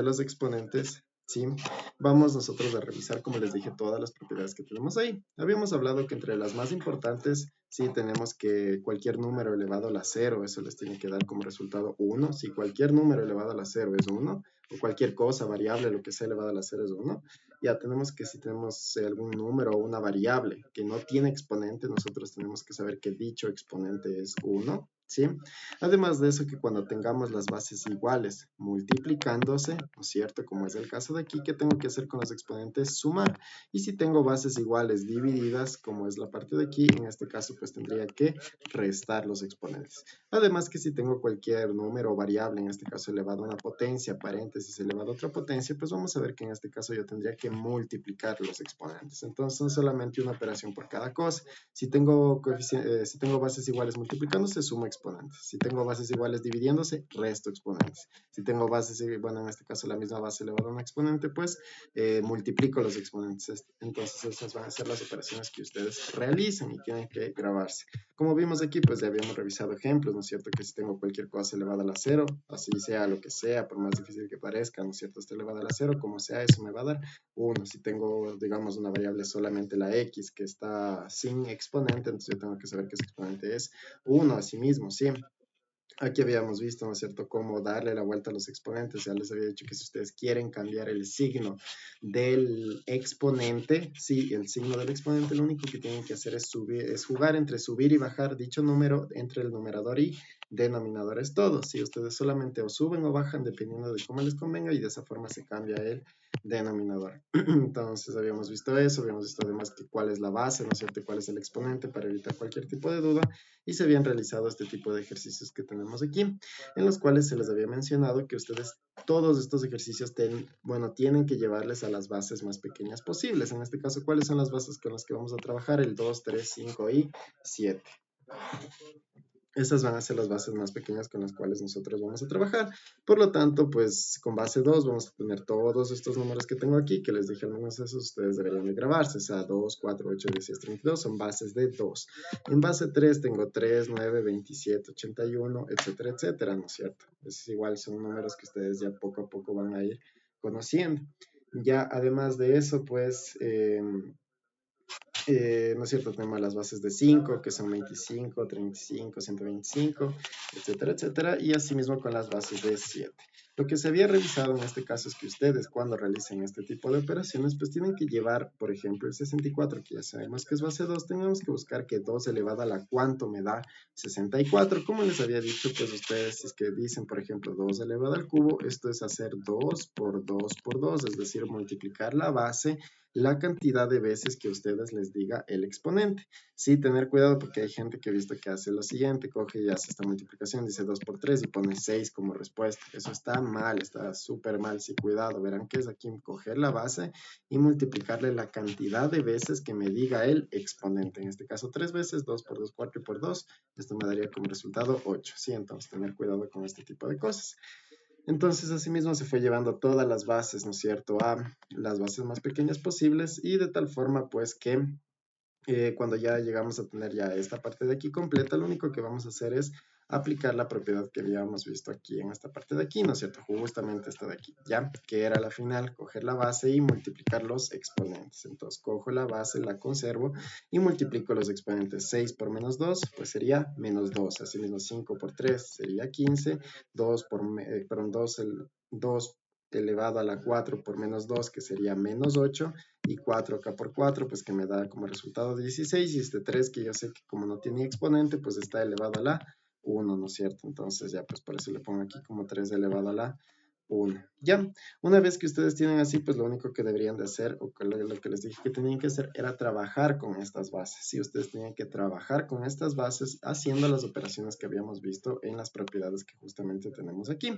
los exponentes, ¿sí? Vamos nosotros a revisar, como les dije, todas las propiedades que tenemos ahí. Habíamos hablado que entre las más importantes, sí, tenemos que cualquier número elevado a la 0, eso les tiene que dar como resultado 1. Si cualquier número elevado a la 0 es 1, o cualquier cosa, variable, lo que sea elevado a la 0 es 1, ya tenemos que si tenemos algún número o una variable que no tiene exponente, nosotros tenemos que saber que dicho exponente es 1, ¿sí? Además de eso, que cuando tengamos las bases iguales multiplicándose, ¿no es cierto? Como es el caso de aquí, ¿qué tengo que hacer con los exponentes? Sumar. Y si tengo bases iguales divididas, como es la parte de aquí, en este caso pues tendría que restar los exponentes. Además que si tengo cualquier número o variable, en este caso elevado a una potencia, paréntesis, elevado a otra potencia, pues vamos a ver que en este caso yo tendría que multiplicar los exponentes. Entonces, no solamente una operación por cada cosa. Si tengo bases iguales multiplicándose, sumo exponentes. Si tengo bases iguales dividiéndose, resto exponentes. Si tengo bases, bueno, en este caso la misma base elevada a un exponente, pues multiplico los exponentes. Entonces esas van a ser las operaciones que ustedes realicen y tienen que grabarse. Como vimos aquí, pues ya habíamos revisado ejemplos, ¿no es cierto? Que si tengo cualquier cosa elevada a la 0, así sea lo que sea, por más difícil que parezca, ¿no es cierto? Está elevada a la 0, como sea, eso me va a dar 1. Si tengo, digamos, una variable solamente la x que está sin exponente, entonces yo tengo que saber que ese exponente es 1 a sí mismo, ¿sí? Aquí habíamos visto, ¿no es cierto?, cómo darle la vuelta a los exponentes. Ya les había dicho que si ustedes quieren cambiar el signo del exponente, sí, el signo del exponente, lo único que tienen que hacer es jugar entre subir y bajar dicho número entre el numerador y denominador. Es todo. Si ustedes solamente o suben o bajan dependiendo de cómo les convenga, y de esa forma se cambia el denominador. Entonces habíamos visto eso, habíamos visto además que cuál es la base, ¿no es cierto?, cuál es el exponente para evitar cualquier tipo de duda, y se habían realizado este tipo de ejercicios que tenemos aquí, en los cuales se les había mencionado que ustedes todos estos ejercicios tienen que llevarles a las bases más pequeñas posibles. En este caso, ¿cuáles son las bases con las que vamos a trabajar? El 2, 3, 5 y 7. Estas van a ser las bases más pequeñas con las cuales nosotros vamos a trabajar. Por lo tanto, pues con base 2 vamos a tener todos estos números que tengo aquí, que les dije al menos esos ustedes deberían de grabarse. O sea, 2, 4, 8, 16, 32 son bases de 2. En base 3 tengo 3, 9, 27, 81, etcétera, etcétera, ¿no es cierto? Es igual, son números que ustedes ya poco a poco van a ir conociendo. Ya además de eso, pues... ¿no es cierto? Tenemos las bases de 5, que son 25, 35, 125, etcétera, etcétera, y asimismo con las bases de 7. Lo que se había revisado en este caso es que ustedes, cuando realicen este tipo de operaciones, pues tienen que llevar, por ejemplo, el 64, que ya sabemos que es base 2, tenemos que buscar que 2 elevado a la cuánto me da 64. Como les había dicho, pues ustedes, si es que dicen, por ejemplo, 2 elevado al cubo, esto es hacer 2 por 2 por 2, es decir, multiplicar la base la cantidad de veces que ustedes les diga el exponente. Sí, tener cuidado porque hay gente que he visto que hace lo siguiente, coge y hace esta multiplicación, dice 2 por 3 y pone 6 como respuesta. Eso está mal, está súper mal. Sí, cuidado, verán que es aquí coger la base y multiplicarle la cantidad de veces que me diga el exponente. En este caso 3 veces, 2 por 2, 4 por 2. Esto me daría como resultado 8. Sí, entonces tener cuidado con este tipo de cosas. Entonces, asimismo, se fue llevando todas las bases, ¿no es cierto?, a las bases más pequeñas posibles, y de tal forma, pues, que cuando ya llegamos a tener ya esta parte de aquí completa, lo único que vamos a hacer es aplicar la propiedad que habíamos visto aquí en esta parte de aquí, ¿no es cierto? Justamente esta de aquí, ¿ya? Que era la final, coger la base y multiplicar los exponentes. Entonces, cojo la base, la conservo y multiplico los exponentes. 6 por menos 2, pues sería menos 2. Asimismo, 5 por 3 sería 15. 2 por, perdón, 2 elevado a la 4 por menos 2, que sería menos 8, y 4 acá por 4, pues que me da como resultado 16, y este 3 que yo sé que como no tiene exponente, pues está elevado a la 1, ¿no es cierto? Entonces ya pues por eso le pongo aquí como 3 elevado a la 1. Ya, una vez que ustedes tienen así, pues lo único que deberían de hacer, o que lo que les dije que tenían que hacer, era trabajar con estas bases. Sí, ustedes tenían que trabajar con estas bases haciendo las operaciones que habíamos visto en las propiedades que justamente tenemos aquí.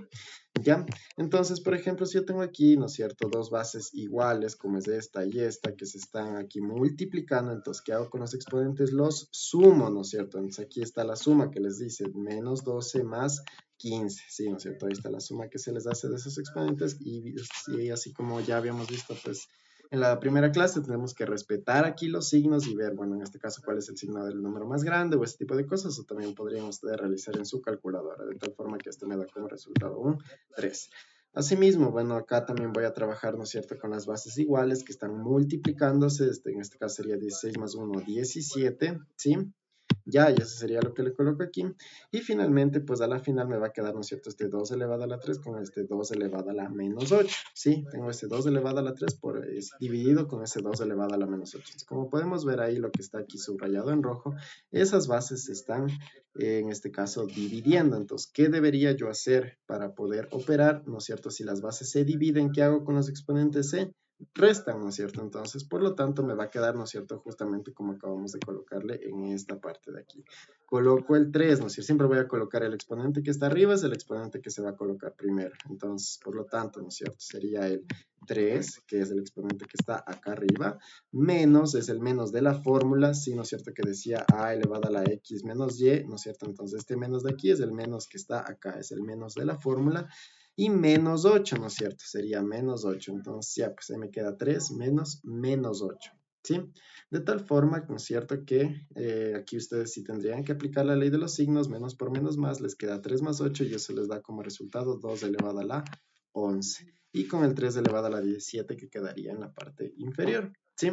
¿Ya? Entonces, por ejemplo, si yo tengo aquí, ¿no es cierto?, dos bases iguales, como es esta y esta, que se están aquí multiplicando, entonces, ¿qué hago con los exponentes? Los sumo, ¿no es cierto? Entonces, aquí está la suma que les dice menos 12 más 15, ¿sí? ¿No es cierto? Ahí está la suma que se les hace de esos exponentes, y así como ya habíamos visto, pues, en la primera clase tenemos que respetar aquí los signos y ver, bueno, en este caso, cuál es el signo del número más grande o ese tipo de cosas, o también podrían ustedes realizar en su calculadora, de tal forma que esto me da como resultado un 3. Asimismo, bueno, acá también voy a trabajar, ¿no es cierto?, con las bases iguales que están multiplicándose. En este caso sería 16 más 1, 17, ¿sí? Ya, y eso sería lo que le coloco aquí. Y finalmente, pues a la final me va a quedar, ¿no es cierto?, este 2 elevado a la 3 con este 2 elevado a la menos 8. Sí, tengo ese 2 elevado a la 3 dividido con ese 2 elevado a la menos 8. Entonces, como podemos ver ahí lo que está aquí subrayado en rojo, esas bases se están, en este caso, dividiendo. Entonces, ¿qué debería yo hacer para poder operar? ¿No es cierto? Si las bases se dividen, ¿qué hago con los exponentes? Se restan, ¿no es cierto? Entonces, por lo tanto, me va a quedar, ¿no es cierto?, justamente como acabamos de colocarle en esta parte de aquí. Coloco el 3, ¿no es cierto? Siempre voy a colocar el exponente que está arriba, es el exponente que se va a colocar primero. Entonces, por lo tanto, ¿no es cierto?, sería el 3, que es el exponente que está acá arriba, menos, es el menos de la fórmula, sí, ¿no es cierto?, que decía a elevado a la x menos y, ¿no es cierto? Entonces, este menos de aquí es el menos que está acá, es el menos de la fórmula, y menos 8, ¿no es cierto? Sería menos 8. Entonces, ya, pues ahí me queda 3 menos menos 8, ¿sí? De tal forma, ¿no es cierto?, que aquí ustedes sí tendrían que aplicar la ley de los signos, menos por menos más, les queda 3 más 8 y eso les da como resultado 2 elevado a la 11. Y con el 3 elevado a la 17 que quedaría en la parte inferior, ¿sí?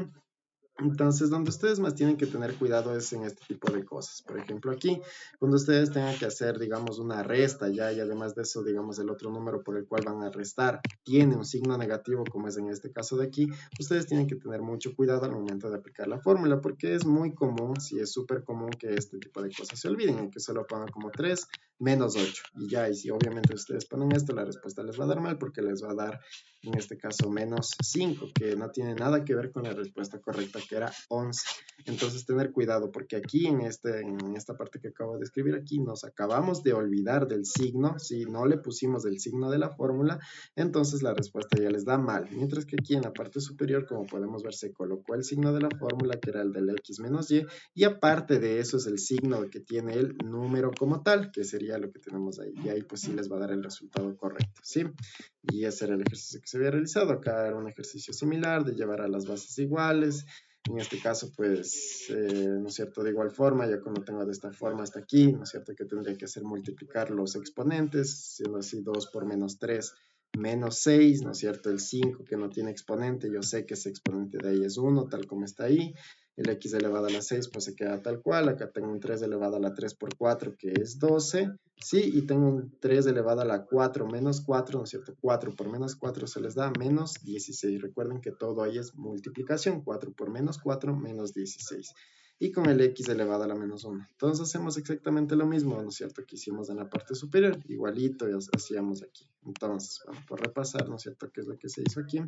Entonces, donde ustedes más tienen que tener cuidado es en este tipo de cosas. Por ejemplo, aquí, cuando ustedes tengan que hacer, digamos, una resta ya, y además de eso, digamos, el otro número por el cual van a restar tiene un signo negativo, como es en este caso de aquí, ustedes tienen que tener mucho cuidado al momento de aplicar la fórmula, porque es muy común, sí es súper común que este tipo de cosas se olviden, y que solo pongan como 3 menos 8. Y ya, y si obviamente ustedes ponen esto, la respuesta les va a dar mal, porque les va a dar en este caso menos 5, que no tiene nada que ver con la respuesta correcta, que era 11. Entonces, tener cuidado, porque aquí en esta parte que acabo de escribir aquí, nos acabamos de olvidar del signo, si no le pusimos el signo de la fórmula, entonces la respuesta ya les da mal. Mientras que aquí en la parte superior, como podemos ver, se colocó el signo de la fórmula, que era el del x menos y aparte de eso es el signo que tiene el número como tal, que sería lo que tenemos ahí, y ahí pues sí les va a dar el resultado correcto, ¿sí? Y ese era el ejercicio que se había realizado. Acá era un ejercicio similar de llevar a las bases iguales. En este caso, pues, ¿no es cierto? De igual forma, ya como tengo de esta forma hasta aquí, ¿no es cierto? Que tendría que hacer multiplicar los exponentes, siendo así 2 por menos 3 menos 6, ¿no es cierto? El 5 que no tiene exponente, yo sé que ese exponente de ahí es 1, tal como está ahí. El x elevado a la 6 pues se queda tal cual. Acá tengo un 3 elevado a la 3 por 4 que es 12. Sí, y tengo un 3 elevado a la 4 menos 4, ¿no es cierto? 4 por menos 4 se les da menos 16. Recuerden que todo ahí es multiplicación. 4 por menos 4 menos 16. Y con el x elevado a la menos 1. Entonces hacemos exactamente lo mismo, ¿no es cierto?, que hicimos en la parte superior. Igualito hacíamos aquí. Entonces, bueno, por repasar, ¿no es cierto?, qué es lo que se hizo aquí.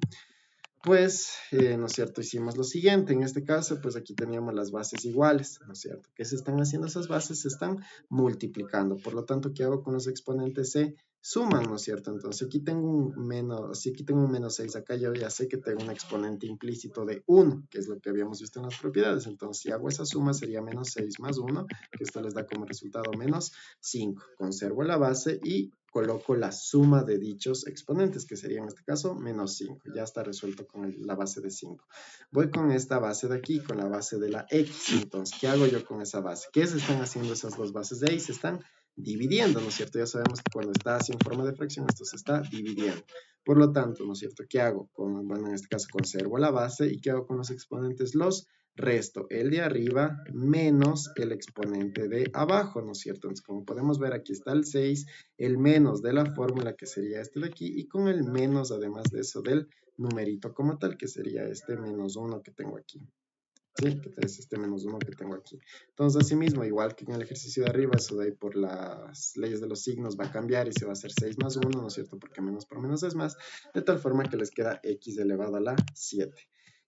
Pues, ¿no es cierto?, hicimos lo siguiente. En este caso, pues aquí teníamos las bases iguales, ¿no es cierto? ¿Qué se están haciendo esas bases? Se están multiplicando. Por lo tanto, ¿qué hago con los exponentes? Se suman, ¿no es cierto? Entonces, aquí tengo un menos, si aquí tengo un menos 6, acá yo ya sé que tengo un exponente implícito de 1, que es lo que habíamos visto en las propiedades. Entonces, si hago esa suma, sería menos 6 más 1, que esto les da como resultado menos 5. Conservo la base y coloco la suma de dichos exponentes, que sería en este caso menos 5. Ya está resuelto con la base de 5. Voy con esta base de aquí, con la base de la x. Entonces, ¿qué hago yo con esa base? ¿Qué se están haciendo esas dos bases de ahí? Se están dividiendo, ¿no es cierto? Ya sabemos que cuando está así en forma de fracción, esto se está dividiendo. Por lo tanto, ¿no es cierto? ¿Qué hago? Bueno, en este caso conservo la base. ¿Y qué hago con los exponentes? Los resto el de arriba menos el exponente de abajo, ¿no es cierto? Entonces, como podemos ver, aquí está el 6, el menos de la fórmula, que sería este de aquí, y con el menos, además de eso, del numerito como tal, que sería este menos 1 que tengo aquí. ¿Sí? Que es este menos 1 que tengo aquí. Entonces, así mismo, igual que en el ejercicio de arriba, eso de ahí por las leyes de los signos va a cambiar y se va a hacer 6 más 1, ¿no es cierto? Porque menos por menos es más, de tal forma que les queda x elevado a la 7.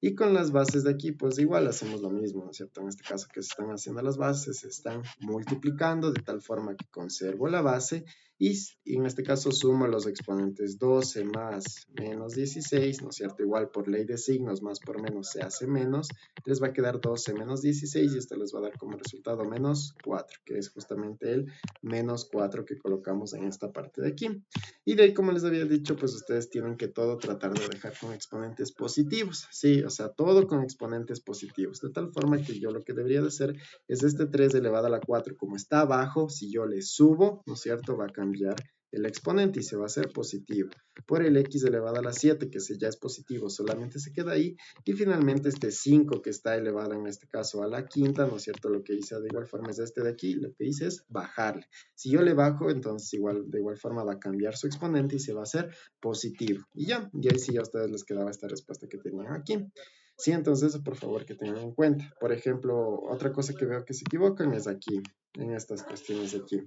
Y con las bases de aquí, pues igual hacemos lo mismo, ¿no es cierto? En este caso que se están haciendo las bases, se están multiplicando de tal forma que conservo la base y en este caso sumo los exponentes 12 más menos 16, ¿no es cierto? Igual por ley de signos, más por menos se hace menos, les va a quedar 12 menos 16 y esto les va a dar como resultado menos 4, que es justamente el menos 4 que colocamos en esta parte de aquí. Y de ahí, como les había dicho, pues ustedes tienen que todo tratar de dejar con exponentes positivos, ¿sí? O sea, todo con exponentes positivos, de tal forma que yo lo que debería de hacer es este 3 elevado a la 4, como está abajo, si yo le subo, ¿no es cierto?, va a cambiar el exponente y se va a hacer positivo. Por el x elevado a la 7, que ya es positivo, solamente se queda ahí. Y finalmente este 5 que está elevado en este caso a la quinta, ¿no es cierto? Lo que hice de igual forma es este de aquí, lo que hice es bajarle. Si yo le bajo, entonces de igual forma va a cambiar su exponente y se va a hacer positivo. Y ya, y ahí sí a ustedes les quedaba esta respuesta que tenían aquí. Sí, entonces por favor que tengan en cuenta. Por ejemplo, otra cosa que veo que se equivocan es aquí, en estas cuestiones de aquí.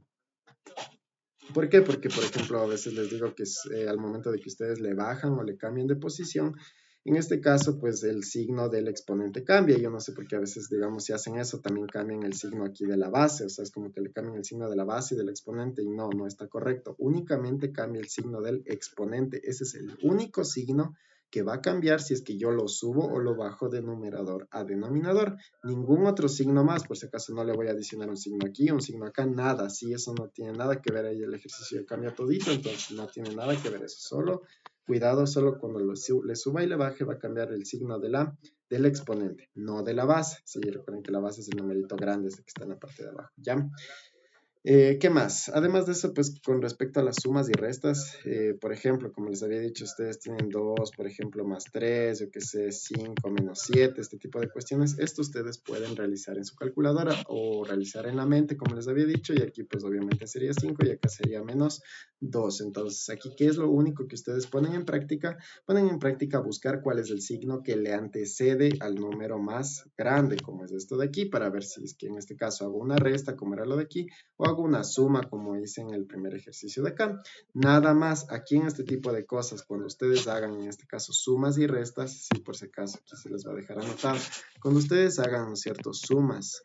¿Por qué? Porque, por ejemplo, a veces les digo que al momento de que ustedes le bajan o le cambian de posición, en este caso, pues el signo del exponente cambia. Yo no sé por qué a veces, digamos, si hacen eso, también cambian el signo aquí de la base. O sea, es como que le cambian el signo de la base y del exponente y no, no está correcto. Únicamente cambia el signo del exponente. Ese es el único signo que va a cambiar si es que yo lo subo o lo bajo de numerador a denominador. Ningún otro signo más, por si acaso no le voy a adicionar un signo aquí, un signo acá, nada. Sí, eso no tiene nada que ver ahí, el ejercicio cambia todito, entonces no tiene nada que ver eso. Solo, cuidado, solo cuando le suba y le baje va a cambiar el signo del exponente, no de la base. Sí, recuerden que la base es el numerito grande, ese que está en la parte de abajo, ¿ya? ¿Qué más? Además de eso, pues con respecto a las sumas y restas, por ejemplo, como les había dicho, ustedes tienen 2, por ejemplo, más 3, yo que sé, 5 menos 7, este tipo de cuestiones. Esto ustedes pueden realizar en su calculadora o realizar en la mente, como les había dicho, y aquí pues obviamente sería 5 y acá sería menos 2. Entonces, aquí, ¿qué es lo único que ustedes ponen en práctica? Ponen en práctica buscar cuál es el signo que le antecede al número más grande, como es esto de aquí, para ver si es que en este caso hago una resta, como era lo de aquí, o hago una suma como hice en el primer ejercicio de acá. Nada más, aquí en este tipo de cosas, cuando ustedes hagan en este caso sumas y restas, si por si acaso aquí se les va a dejar anotado, cuando ustedes hagan, ¿no es cierto?, sumas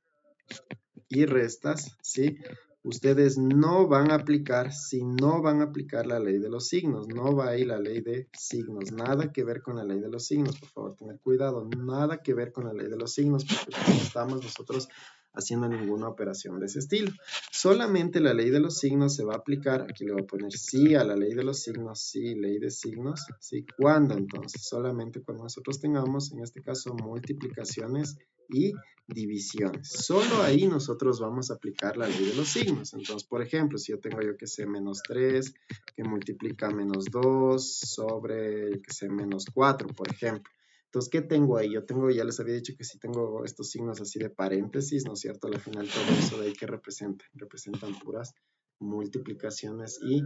y restas, ¿sí? Ustedes no van a aplicar, si no van a aplicar la ley de los signos, no va a ir la ley de signos, nada que ver con la ley de los signos, por favor, tener cuidado, nada que ver con la ley de los signos, porque no estamos nosotros haciendo ninguna operación de ese estilo. Solamente la ley de los signos se va a aplicar, aquí le voy a poner sí a la ley de los signos, sí, ley de signos, sí, ¿cuándo entonces? Solamente cuando nosotros tengamos, en este caso, multiplicaciones y divisiones. Solo ahí nosotros vamos a aplicar la ley de los signos. Entonces, por ejemplo, si yo tengo yo que sé menos 3 que multiplica menos 2 sobre, yo que sé, menos 4, por ejemplo. Entonces, ¿qué tengo ahí? Yo tengo, ya les había dicho que si tengo estos signos así de paréntesis, ¿no es cierto? Al final todo eso de ahí que representa, representan puras multiplicaciones y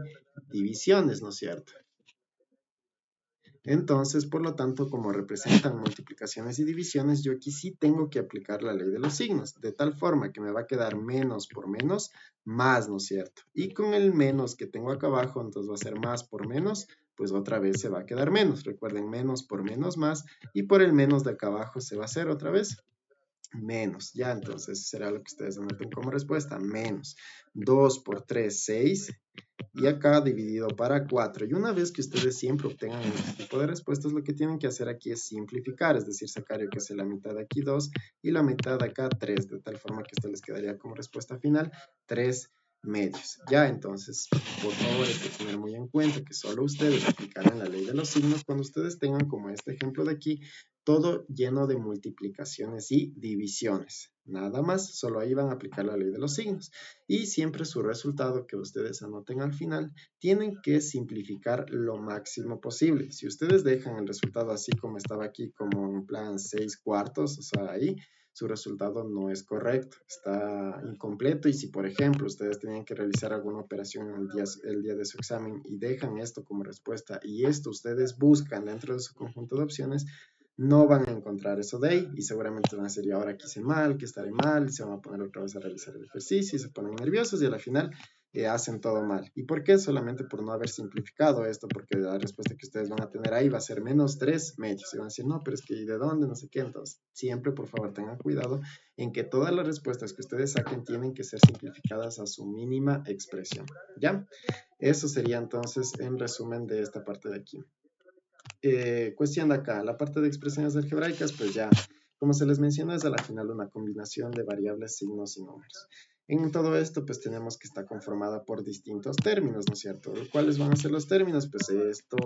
divisiones, ¿no es cierto? Entonces, por lo tanto, como representan multiplicaciones y divisiones, yo aquí sí tengo que aplicar la ley de los signos, de tal forma que me va a quedar menos por menos, más, ¿no es cierto? Y con el menos que tengo acá abajo, entonces va a ser más por menos, pues otra vez se va a quedar menos. Recuerden, menos por menos más, y por el menos de acá abajo se va a hacer otra vez menos. Ya, entonces será lo que ustedes anoten como respuesta, menos. 2 por 3, 6 y acá dividido para 4. Y una vez que ustedes siempre obtengan este tipo de respuestas, lo que tienen que hacer aquí es simplificar, es decir, sacar yo que sé la mitad de aquí 2 y la mitad de acá 3, de tal forma que esto les quedaría como respuesta final 3 medios. Ya, entonces, por favor, hay que tener muy en cuenta que solo ustedes aplicarán la ley de los signos cuando ustedes tengan como este ejemplo de aquí, todo lleno de multiplicaciones y divisiones. Nada más, solo ahí van a aplicar la ley de los signos. Y siempre su resultado que ustedes anoten al final, tienen que simplificar lo máximo posible. Si ustedes dejan el resultado así como estaba aquí, como en plan 6 cuartos, o sea, ahí su resultado no es correcto, está incompleto. Y si, por ejemplo, ustedes tenían que realizar alguna operación el día de su examen y dejan esto como respuesta y esto ustedes buscan dentro de su conjunto de opciones, no van a encontrar eso de ahí y seguramente van a decir, y ahora qué hice mal, que estaré mal, y se van a poner otra vez a realizar el ejercicio y se ponen nerviosos y al final hacen todo mal. ¿Y por qué? Solamente por no haber simplificado esto, porque la respuesta que ustedes van a tener ahí va a ser menos 3 medios. Y van a decir, no, pero es que ¿y de dónde? No sé qué. Entonces, siempre, por favor, tengan cuidado en que todas las respuestas que ustedes saquen tienen que ser simplificadas a su mínima expresión. ¿Ya? Eso sería entonces en resumen de esta parte de aquí. Cuestión de acá, la parte de expresiones algebraicas, pues ya, como se les mencionó, es a la final una combinación de variables, signos y números. En todo esto, pues tenemos que estar conformada por distintos términos, ¿no es cierto? ¿Cuáles van a ser los términos? Pues esto.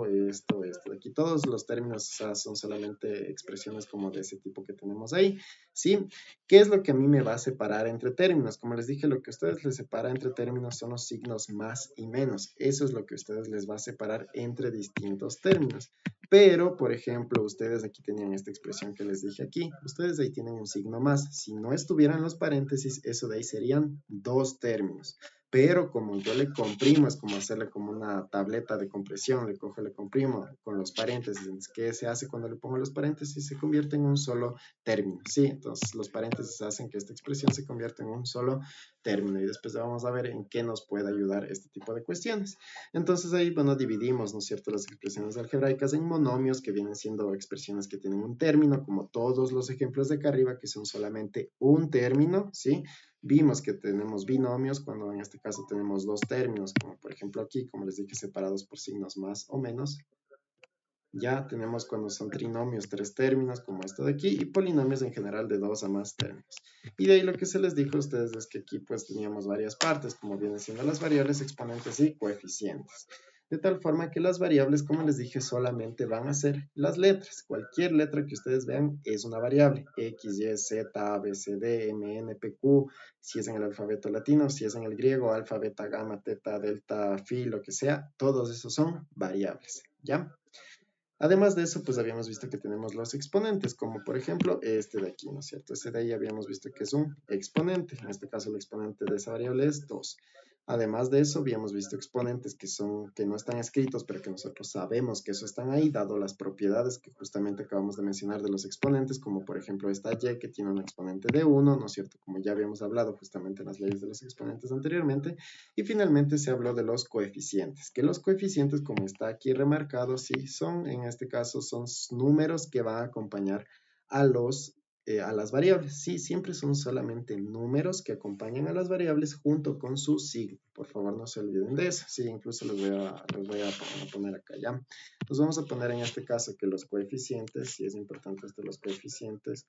Aquí todos los términos, o sea, son solamente expresiones como de ese tipo que tenemos ahí, ¿sí? ¿Qué es lo que a mí me va a separar entre términos? Como les dije, lo que a ustedes les separa entre términos son los signos más y menos. Eso es lo que a ustedes les va a separar entre distintos términos. Pero, por ejemplo, ustedes aquí tenían esta expresión que les dije aquí. Ustedes ahí tienen un signo más. Si no estuvieran los paréntesis, eso de ahí serían dos términos. Pero como yo le comprimo, es como hacerle como una tableta de compresión. Le cojo, le comprimo con los paréntesis. ¿Qué se hace cuando le pongo los paréntesis? Se convierte en un solo término. Sí, entonces los paréntesis hacen que esta expresión se convierta en un solo término. Y después vamos a ver en qué nos puede ayudar este tipo de cuestiones. Entonces ahí, bueno, dividimos, ¿no es cierto?, las expresiones algebraicas en monomios, que vienen siendo expresiones que tienen un término, como todos los ejemplos de acá arriba, que son solamente un término, ¿sí? Vimos que tenemos binomios cuando en este caso tenemos dos términos, como por ejemplo aquí, como les dije, separados por signos más o menos. Ya tenemos cuando son trinomios tres términos, como esto de aquí, y polinomios en general de dos a más términos. Y de ahí lo que se les dijo a ustedes es que aquí pues teníamos varias partes, como vienen siendo las variables, exponentes y coeficientes. De tal forma que las variables, como les dije, solamente van a ser las letras. Cualquier letra que ustedes vean es una variable. X, Y, Z, A, B, C, D, M, N, P, Q, si es en el alfabeto latino, si es en el griego, alfa, beta, gamma, teta, delta, phi, lo que sea, todos esos son variables, ¿ya? Además de eso, pues habíamos visto que tenemos los exponentes, como por ejemplo este de aquí, ¿no es cierto? Este de ahí habíamos visto que es un exponente. En este caso, el exponente de esa variable es 2. Además de eso, habíamos visto exponentes que no están escritos, pero que nosotros sabemos que eso están ahí, dado las propiedades que justamente acabamos de mencionar de los exponentes, como por ejemplo esta y que tiene un exponente de 1, ¿no es cierto? Como ya habíamos hablado justamente en las leyes de los exponentes anteriormente. Y finalmente se habló de los coeficientes, que los coeficientes, como está aquí remarcado, sí, son, en este caso, son números que van a acompañar a a las variables. Sí, siempre son solamente números que acompañan a las variables junto con su signo. Por favor, no se olviden de eso. Sí, incluso les voy a poner acá ya. Nos vamos a poner en este caso que los coeficientes, sí es importante esto, los coeficientes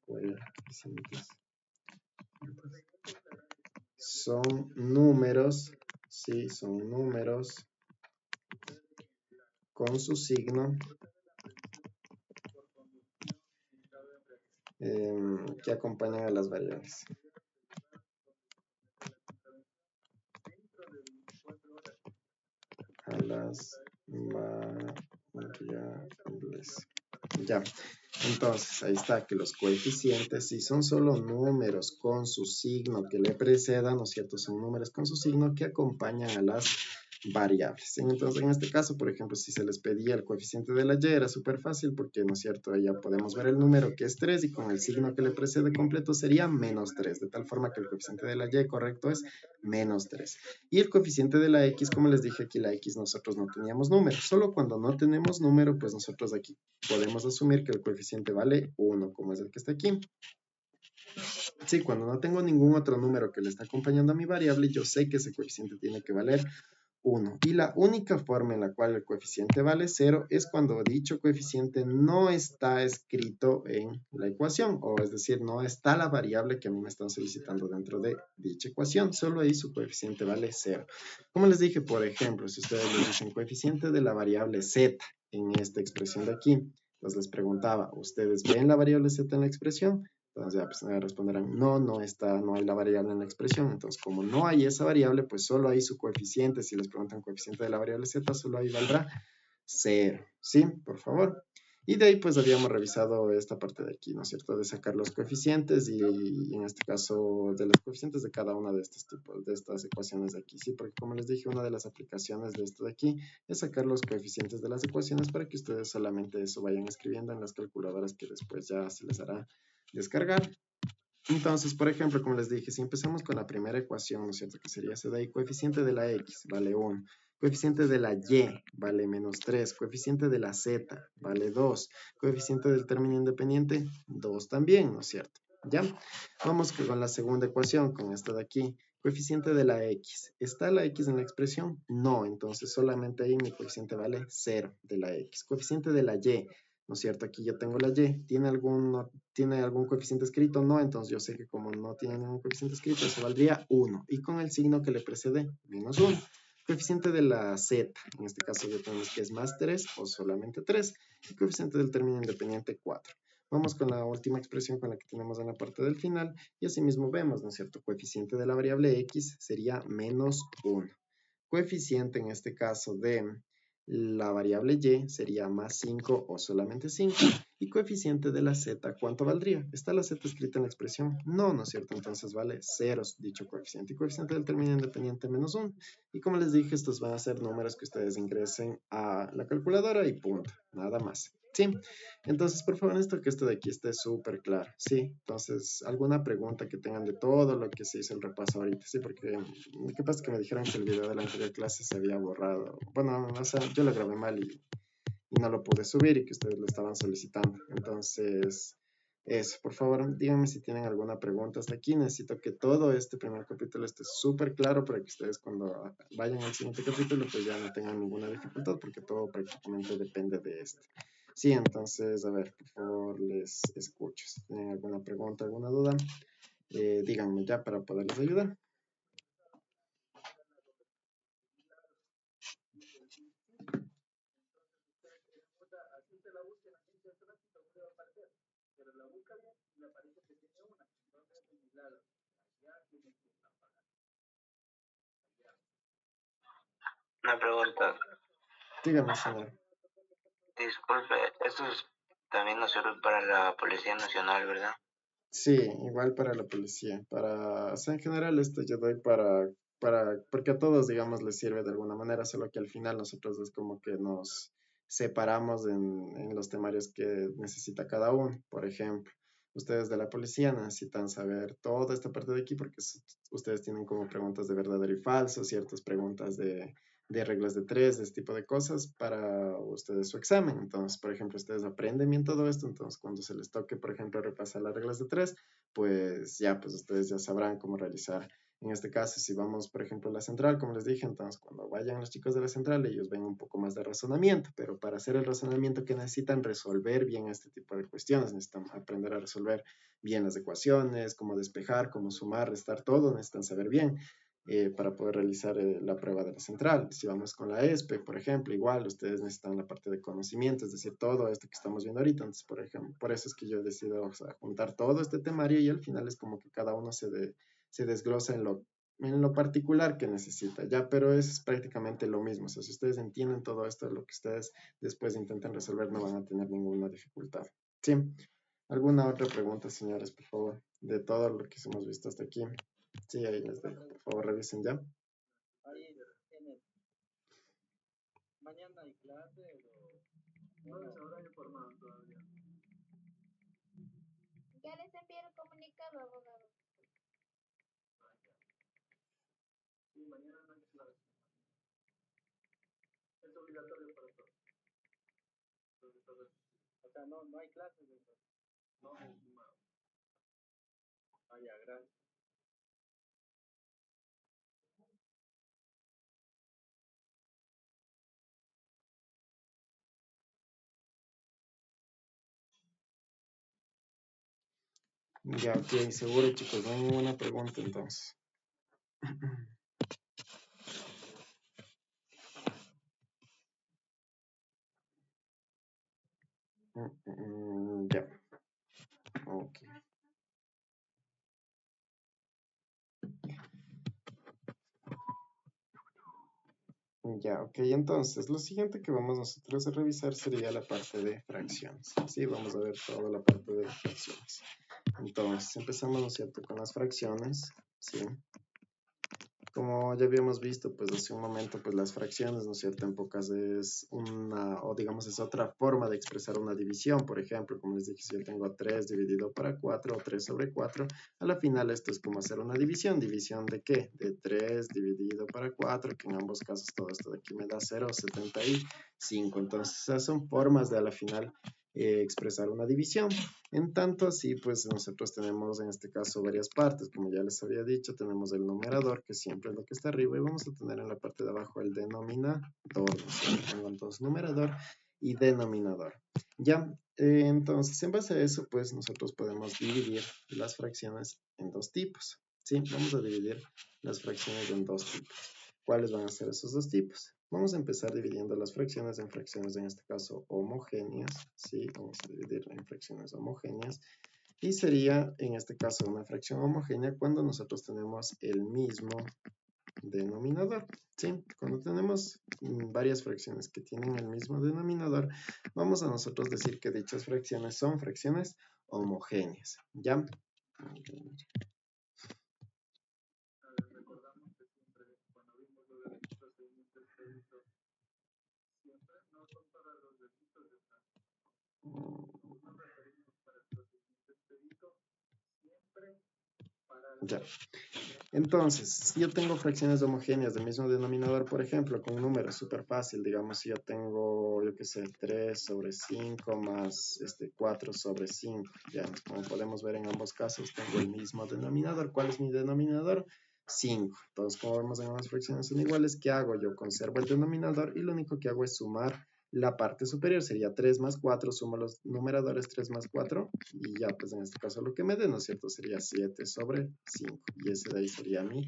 son números, sí, son números con su signo que acompañan a las variables. A las variables. Ya, entonces ahí está que los coeficientes, si son solo números con su signo que le preceda, ¿no es cierto? Son números con su signo que acompañan a las variables. Entonces, en este caso, por ejemplo, si se les pedía el coeficiente de la y, era súper fácil porque, ¿no es cierto? Ahí ya podemos ver el número que es 3 y con el signo que le precede completo sería menos 3, de tal forma que el coeficiente de la y correcto es menos 3. Y el coeficiente de la x, como les dije aquí, la x nosotros no teníamos número. Solo cuando no tenemos número, pues nosotros aquí podemos asumir que el coeficiente vale 1, como es el que está aquí. Sí, cuando no tengo ningún otro número que le está acompañando a mi variable, yo sé que ese coeficiente tiene que valer 1. Y la única forma en la cual el coeficiente vale 0 es cuando dicho coeficiente no está escrito en la ecuación, o es decir, no está la variable que a mí me están solicitando dentro de dicha ecuación, solo ahí su coeficiente vale 0. Como les dije, por ejemplo, si ustedes les dicen coeficiente de la variable z en esta expresión de aquí, entonces les preguntaba, ¿ustedes ven la variable z en la expresión? Entonces ya pues, responderán, no, no hay la variable en la expresión. Entonces, como no hay esa variable, pues solo hay su coeficiente. Si les preguntan coeficiente de la variable z, solo ahí valdrá 0. ¿Sí? Por favor. Y de ahí pues habíamos revisado esta parte de aquí, ¿no es cierto? De sacar los coeficientes y en este caso de los coeficientes de cada una de estos tipos, de estas ecuaciones de aquí, ¿sí? Porque como les dije, una de las aplicaciones de esto de aquí es sacar los coeficientes de las ecuaciones para que ustedes solamente eso vayan escribiendo en las calculadoras que después ya se les hará descargar. Entonces, por ejemplo, como les dije, si empezamos con la primera ecuación, ¿no es cierto? Que sería ese de ahí, coeficiente de la x vale 1, coeficiente de la y vale menos 3, coeficiente de la z vale 2, coeficiente del término independiente 2 también, ¿no es cierto? ¿Ya? Vamos con la segunda ecuación, con esta de aquí. Coeficiente de la x. ¿Está la x en la expresión? No, entonces solamente ahí mi coeficiente vale 0 de la x. Coeficiente de la y. ¿no es cierto? Aquí yo tengo la y, ¿tiene algún coeficiente escrito? No, entonces yo sé que como no tiene ningún coeficiente escrito, eso valdría 1, y con el signo que le precede, menos 1. Coeficiente de la z, en este caso ya tenemos que es más 3 o solamente 3, y coeficiente del término independiente 4. Vamos con la última expresión con la que tenemos en la parte del final, y asimismo vemos, ¿no es cierto? Coeficiente de la variable x sería menos 1. Coeficiente en este caso de la variable y sería más 5 o solamente 5. Y coeficiente de la z, ¿cuánto valdría? ¿Está la z escrita en la expresión? No, ¿no es cierto? Entonces vale 0 dicho coeficiente. Y coeficiente del término independiente menos 1. Y como les dije, estos van a ser números que ustedes ingresen a la calculadora y punto. Nada más. Sí, entonces por favor necesito que esto de aquí esté súper claro. Sí, entonces alguna pregunta que tengan de todo lo que se hizo el repaso ahorita. Sí, porque lo que pasa es que me dijeron que el video de la anterior clase se había borrado. Bueno, o sea, yo lo grabé mal y no lo pude subir y que ustedes lo estaban solicitando. Entonces, eso, por favor, díganme si tienen alguna pregunta hasta aquí. Necesito que todo este primer capítulo esté súper claro para que ustedes cuando vayan al siguiente capítulo pues ya no tengan ninguna dificultad porque todo prácticamente depende de este. Sí, entonces, a ver, por favor, les escucho. Si tienen alguna pregunta, alguna duda, díganme ya para poderles ayudar. Una pregunta, Díganme, señor. disculpe, esto también nos sirve para la Policía Nacional, ¿verdad? Sí, igual para la policía. O sea, en general esto yo doy porque a todos, digamos, les sirve de alguna manera, solo que al final nosotros es como que nos separamos en los temarios que necesita cada uno. Por ejemplo, ustedes de la policía necesitan saber toda esta parte de aquí porque ustedes tienen como preguntas de verdadero y falso, ciertas preguntas de reglas de tres, de este tipo de cosas para ustedes su examen. Entonces, por ejemplo, ustedes aprenden bien todo esto, entonces cuando se les toque, por ejemplo, repasar las reglas de tres, pues ya, pues ustedes ya sabrán cómo realizar. En este caso, si vamos, por ejemplo, a la central, como les dije, entonces cuando vayan los chicos de la central, ellos ven un poco más de razonamiento, pero para hacer el razonamiento que necesitan resolver bien este tipo de cuestiones, necesitan aprender a resolver bien las ecuaciones, cómo despejar, cómo sumar, restar, todo, necesitan saber bien para poder realizar la prueba de la central. Si vamos con la ESPE, por ejemplo, igual ustedes necesitan la parte de conocimiento, es decir, todo esto que estamos viendo ahorita. Entonces, por ejemplo, por eso es que yo he decidido, o sea, juntar todo este temario y al final es como que cada uno se desglosa en lo particular que necesita, ya, pero es prácticamente lo mismo. O sea, si ustedes entienden todo esto, lo que ustedes después intenten resolver, no van a tener ninguna dificultad. Sí. ¿Alguna otra pregunta, señores, por favor? De todo lo que hemos visto hasta aquí. Sí, ahí les dejo. Por favor, revisen ya. Mañana hay clase o no se habrá informado todavía. Ya les envié el comunicado, abogado. Y mañana no hay clase. Es obligatorio para todos. O sea, no hay clases entonces. No, estimado. Ya, gracias. Ya, ok, seguro, chicos, no hay ninguna pregunta entonces. Ya, ok. Ya, ok, entonces lo siguiente que vamos nosotros a revisar sería la parte de fracciones. Sí, vamos a ver toda la parte de fracciones. Entonces, empezamos, ¿no es cierto?, con las fracciones, ¿sí? Como ya habíamos visto, pues hace un momento, pues las fracciones, ¿no es cierto?, en pocas es o digamos, es otra forma de expresar una división. Por ejemplo, como les dije, si yo tengo 3 dividido para 4 o 3 sobre 4, a la final esto es como hacer una división. ¿División de qué? De 3 dividido para 4, que en ambos casos todo esto de aquí me da 0,75. Entonces, esas son formas de a la final expresar una división. En tanto así, pues nosotros tenemos en este caso varias partes, como ya les había dicho, tenemos el numerador, que siempre es lo que está arriba, y vamos a tener en la parte de abajo el denominador, ¿no? Tengo entonces numerador y denominador. Ya, entonces en base a eso, pues nosotros podemos dividir las fracciones en dos tipos. ¿Sí? Vamos a dividir las fracciones en dos tipos. ¿Cuáles van a ser esos dos tipos? Vamos a empezar dividiendo las fracciones en fracciones, en este caso, homogéneas. ¿Sí? Vamos a dividir en fracciones homogéneas. Y sería, en este caso, una fracción homogénea cuando nosotros tenemos el mismo denominador. ¿Sí? Cuando tenemos varias fracciones que tienen el mismo denominador, vamos a nosotros decir que dichas fracciones son fracciones homogéneas. ¿Ya? Recordamos que siempre, cuando vimos los procedimientos de expedito, siempre no son para los delitos de tránsito. Nos referimos para el procedimiento de expedito, siempre para Ya. Entonces, si yo tengo fracciones homogéneas del mismo denominador, por ejemplo, con un número súper fácil, digamos, si yo tengo, yo qué sé, 3 sobre 5 más 4 sobre 5, ya, como podemos ver en ambos casos, tengo el mismo denominador. ¿Cuál es mi denominador? 5. Entonces, como vemos en ambas fracciones son iguales, ¿qué hago? Yo conservo el denominador y lo único que hago es sumar la parte superior. Sería 3 más 4, sumo los numeradores 3 más 4 y ya, pues en este caso lo que me dé, ¿no es cierto? Sería 7 sobre 5 y ese de ahí sería mi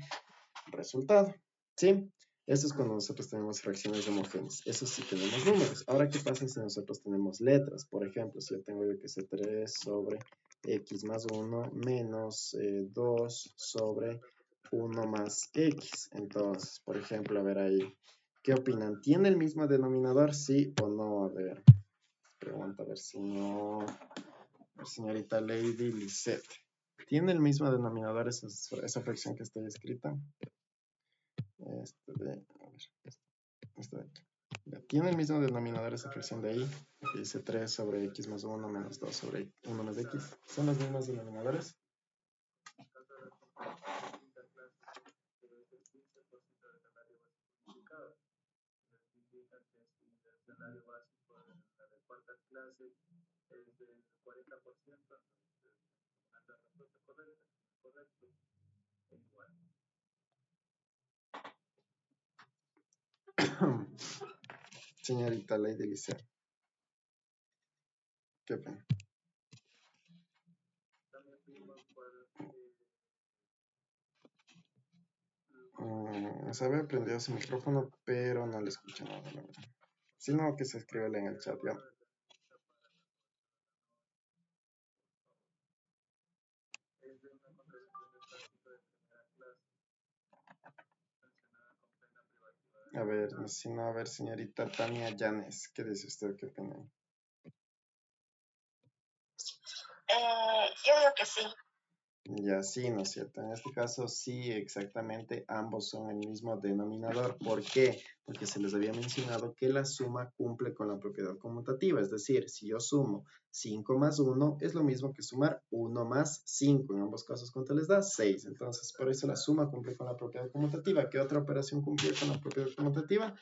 resultado, ¿sí? Eso es cuando nosotros tenemos fracciones homogéneas. Eso sí tenemos números. Ahora, ¿qué pasa si nosotros tenemos letras? Por ejemplo, si yo tengo yo que sé 3 sobre x más 1 menos 2 sobre 1 más x. Entonces, por ejemplo, a ver ahí, ¿qué opinan? ¿Tiene el mismo denominador? ¿Sí o no? A ver, pregunta, a ver si no... Señorita Lady Lisette. ¿Tiene el mismo denominador esa fracción que está escrita? A ver, esta de aquí. ¿Tiene el mismo denominador esa fracción de ahí? Que dice 3 sobre x más 1 menos 2 sobre 1 más x. ¿Son los mismos denominadores? salario básico de la cuarta clase es del 40%, entonces la respuesta correcta, correcto, es igual. Señorita Lady Lisette. Qué pena. También pedimos Se había prendido su micrófono, pero no le escucho nada, la verdad. Si no, que se escribe en el chat, ya. es de una contratación de tránsito de primera clase sancionada con pena privativa. A ver, si no, a ver, señorita Tania Llanes, ¿qué dice usted? ¿Qué opina? Yo digo que sí. Ya sí, ¿no es cierto? En este caso sí, exactamente, ambos son el mismo denominador. ¿Por qué? Porque se les había mencionado que la suma cumple con la propiedad conmutativa. Es decir, si yo sumo 5 más 1, es lo mismo que sumar 1 más 5. En ambos casos, ¿cuánto les da? 6. Entonces, por eso la suma cumple con la propiedad conmutativa. ¿Qué otra operación cumple con la propiedad conmutativa?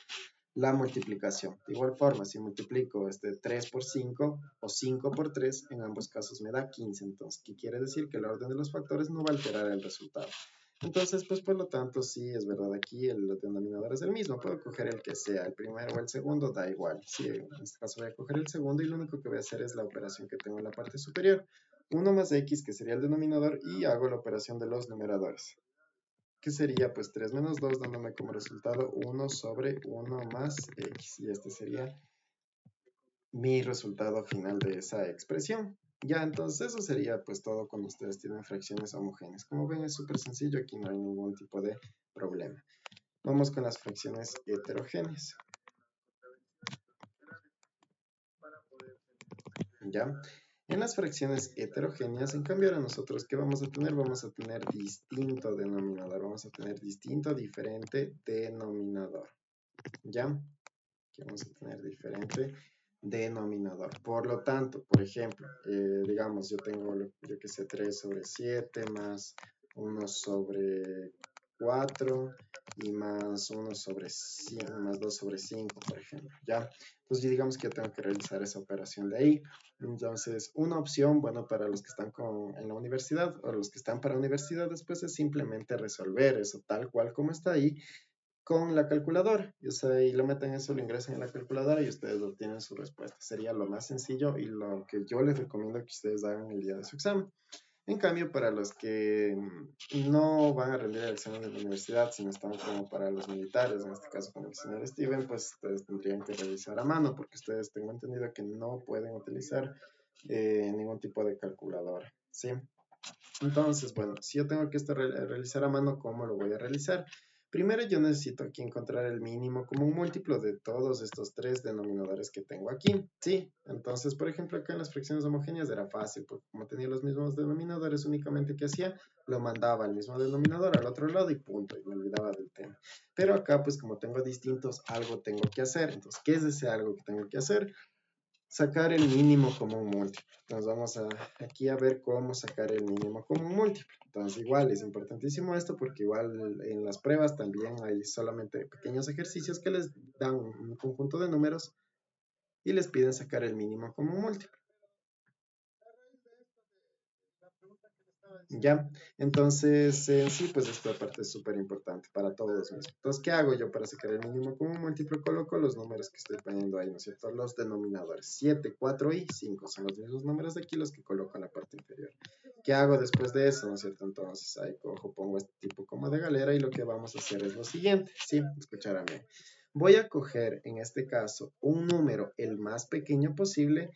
La multiplicación. De igual forma, si multiplico 3 por 5 o 5 por 3, en ambos casos me da 15. Entonces, ¿qué quiere decir? Que el orden de los factores no va a alterar el resultado. Entonces, pues por lo tanto, sí, es verdad, aquí el denominador es el mismo. Puedo coger el que sea, el primero o el segundo, da igual. Sí, en este caso voy a coger el segundo y lo único que voy a hacer es la operación que tengo en la parte superior. 1 más x, que sería el denominador, y hago la operación de los numeradores, que sería pues 3 menos 2, dándome como resultado 1 sobre 1 más x. Y este sería mi resultado final de esa expresión. Ya, entonces eso sería pues todo cuando ustedes tienen fracciones homogéneas. Como ven, es súper sencillo, aquí no hay ningún tipo de problema. Vamos con las fracciones heterogéneas. ¿Ya? En las fracciones heterogéneas, en cambio, ahora nosotros, ¿qué vamos a tener? Vamos a tener distinto denominador, vamos a tener distinto, diferente denominador. ¿Ya? Aquí vamos a tener diferente denominador. Por lo tanto, por ejemplo, digamos, yo tengo, yo que sé, 3 sobre 7 más 1 sobre 4 y más 1 sobre 5, más 2 sobre 5, por ejemplo, ¿ya? Entonces, digamos que yo tengo que realizar esa operación de ahí. Entonces, una opción, bueno, para los que están en la universidad o los que están para universidad, después es simplemente resolver eso tal cual como está ahí, con la calculadora. Y lo meten eso, lo ingresan en la calculadora y ustedes obtienen su respuesta. Sería lo más sencillo y lo que yo les recomiendo que ustedes hagan el día de su examen. En cambio, para los que no van a rendir el examen de la universidad, sino están como para los militares, en este caso como el señor Steven, pues ustedes tendrían que realizar a mano, porque ustedes tengo entendido que no pueden utilizar ningún tipo de calculadora, ¿sí? Entonces, bueno, si yo tengo que realizar a mano, ¿cómo lo voy a realizar? Primero yo necesito aquí encontrar el mínimo como un múltiplo de todos estos tres denominadores que tengo aquí, ¿sí? Entonces, por ejemplo, acá en las fracciones homogéneas era fácil, porque como tenía los mismos denominadores, únicamente que hacía, lo mandaba al mismo denominador al otro lado y punto, y me olvidaba del tema. Pero acá, pues como tengo distintos, algo tengo que hacer. Entonces, ¿qué es ese algo que tengo que hacer? Sacar el mínimo común múltiplo. Entonces vamos aquí a ver cómo sacar el mínimo común múltiplo. Entonces igual es importantísimo esto porque igual en las pruebas también hay solamente pequeños ejercicios que les dan un conjunto de números y les piden sacar el mínimo común múltiplo. Ya, entonces sí, pues esta parte es súper importante para todos mismos. Entonces, ¿qué hago yo para sacar el mínimo común múltiplo? Coloco los números que estoy poniendo ahí, ¿no es cierto? Los denominadores, 7, 4 y 5 son los mismos números de aquí los que coloco en la parte inferior. ¿Qué hago después de eso, no es cierto? Entonces, ahí cojo, pongo este tipo como de galera y lo que vamos a hacer es lo siguiente, ¿sí? Escuchárame. Voy a coger, en este caso, un número el más pequeño posible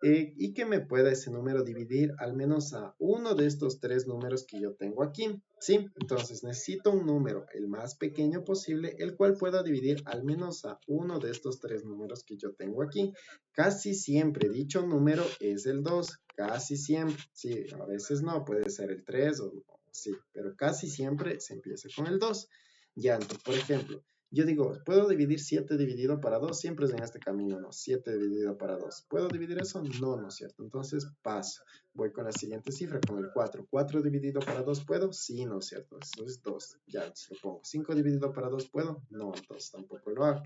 y que me pueda ese número dividir al menos a uno de estos tres números que yo tengo aquí, ¿sí? Entonces necesito un número el más pequeño posible, el cual pueda dividir al menos a uno de estos tres números que yo tengo aquí. Casi siempre dicho número es el 2, casi siempre, sí, a veces no, puede ser el 3 o sí, pero casi siempre se empieza con el 2. Ya, entonces, por ejemplo, yo digo, ¿puedo dividir 7 dividido para 2? Siempre es en este camino, ¿no? 7 dividido para 2. ¿Puedo dividir eso? No, no es cierto. Entonces paso. Voy con la siguiente cifra, con el 4. ¿4 dividido para 2 puedo? Sí, no es cierto. Eso es 2. Ya, se lo pongo. ¿5 dividido para 2 puedo? No, entonces tampoco lo hago.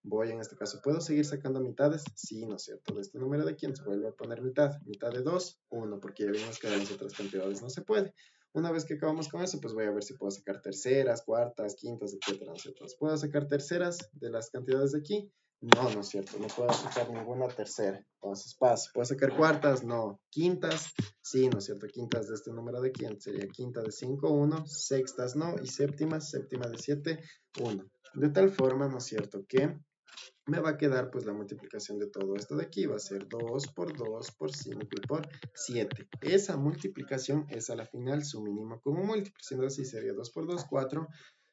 Voy en este caso, ¿puedo seguir sacando mitades? Sí, no es cierto. De este número de aquí, entonces vuelvo a poner mitad. Mitad de 2, 1, porque ya vimos que de las otras cantidades no se puede. Una vez que acabamos con eso, pues voy a ver si puedo sacar terceras, cuartas, quintas, etcétera, ¿no es cierto? ¿Puedo sacar terceras de las cantidades de aquí? No, no es cierto, no puedo sacar ninguna tercera. Entonces paso. ¿Puedo sacar cuartas? No. ¿Quintas? Sí, ¿no es cierto? Quintas de este número de aquí sería quinta de 5, 1. Sextas no. Y séptimas, séptima de 7, 1. De tal forma, ¿no es cierto? Que me va a quedar pues la multiplicación de todo esto de aquí, va a ser 2 por 2 por 5 y por 7. Esa multiplicación es a la final su mínimo común múltiplo, siendo así sería 2 por 2, 4,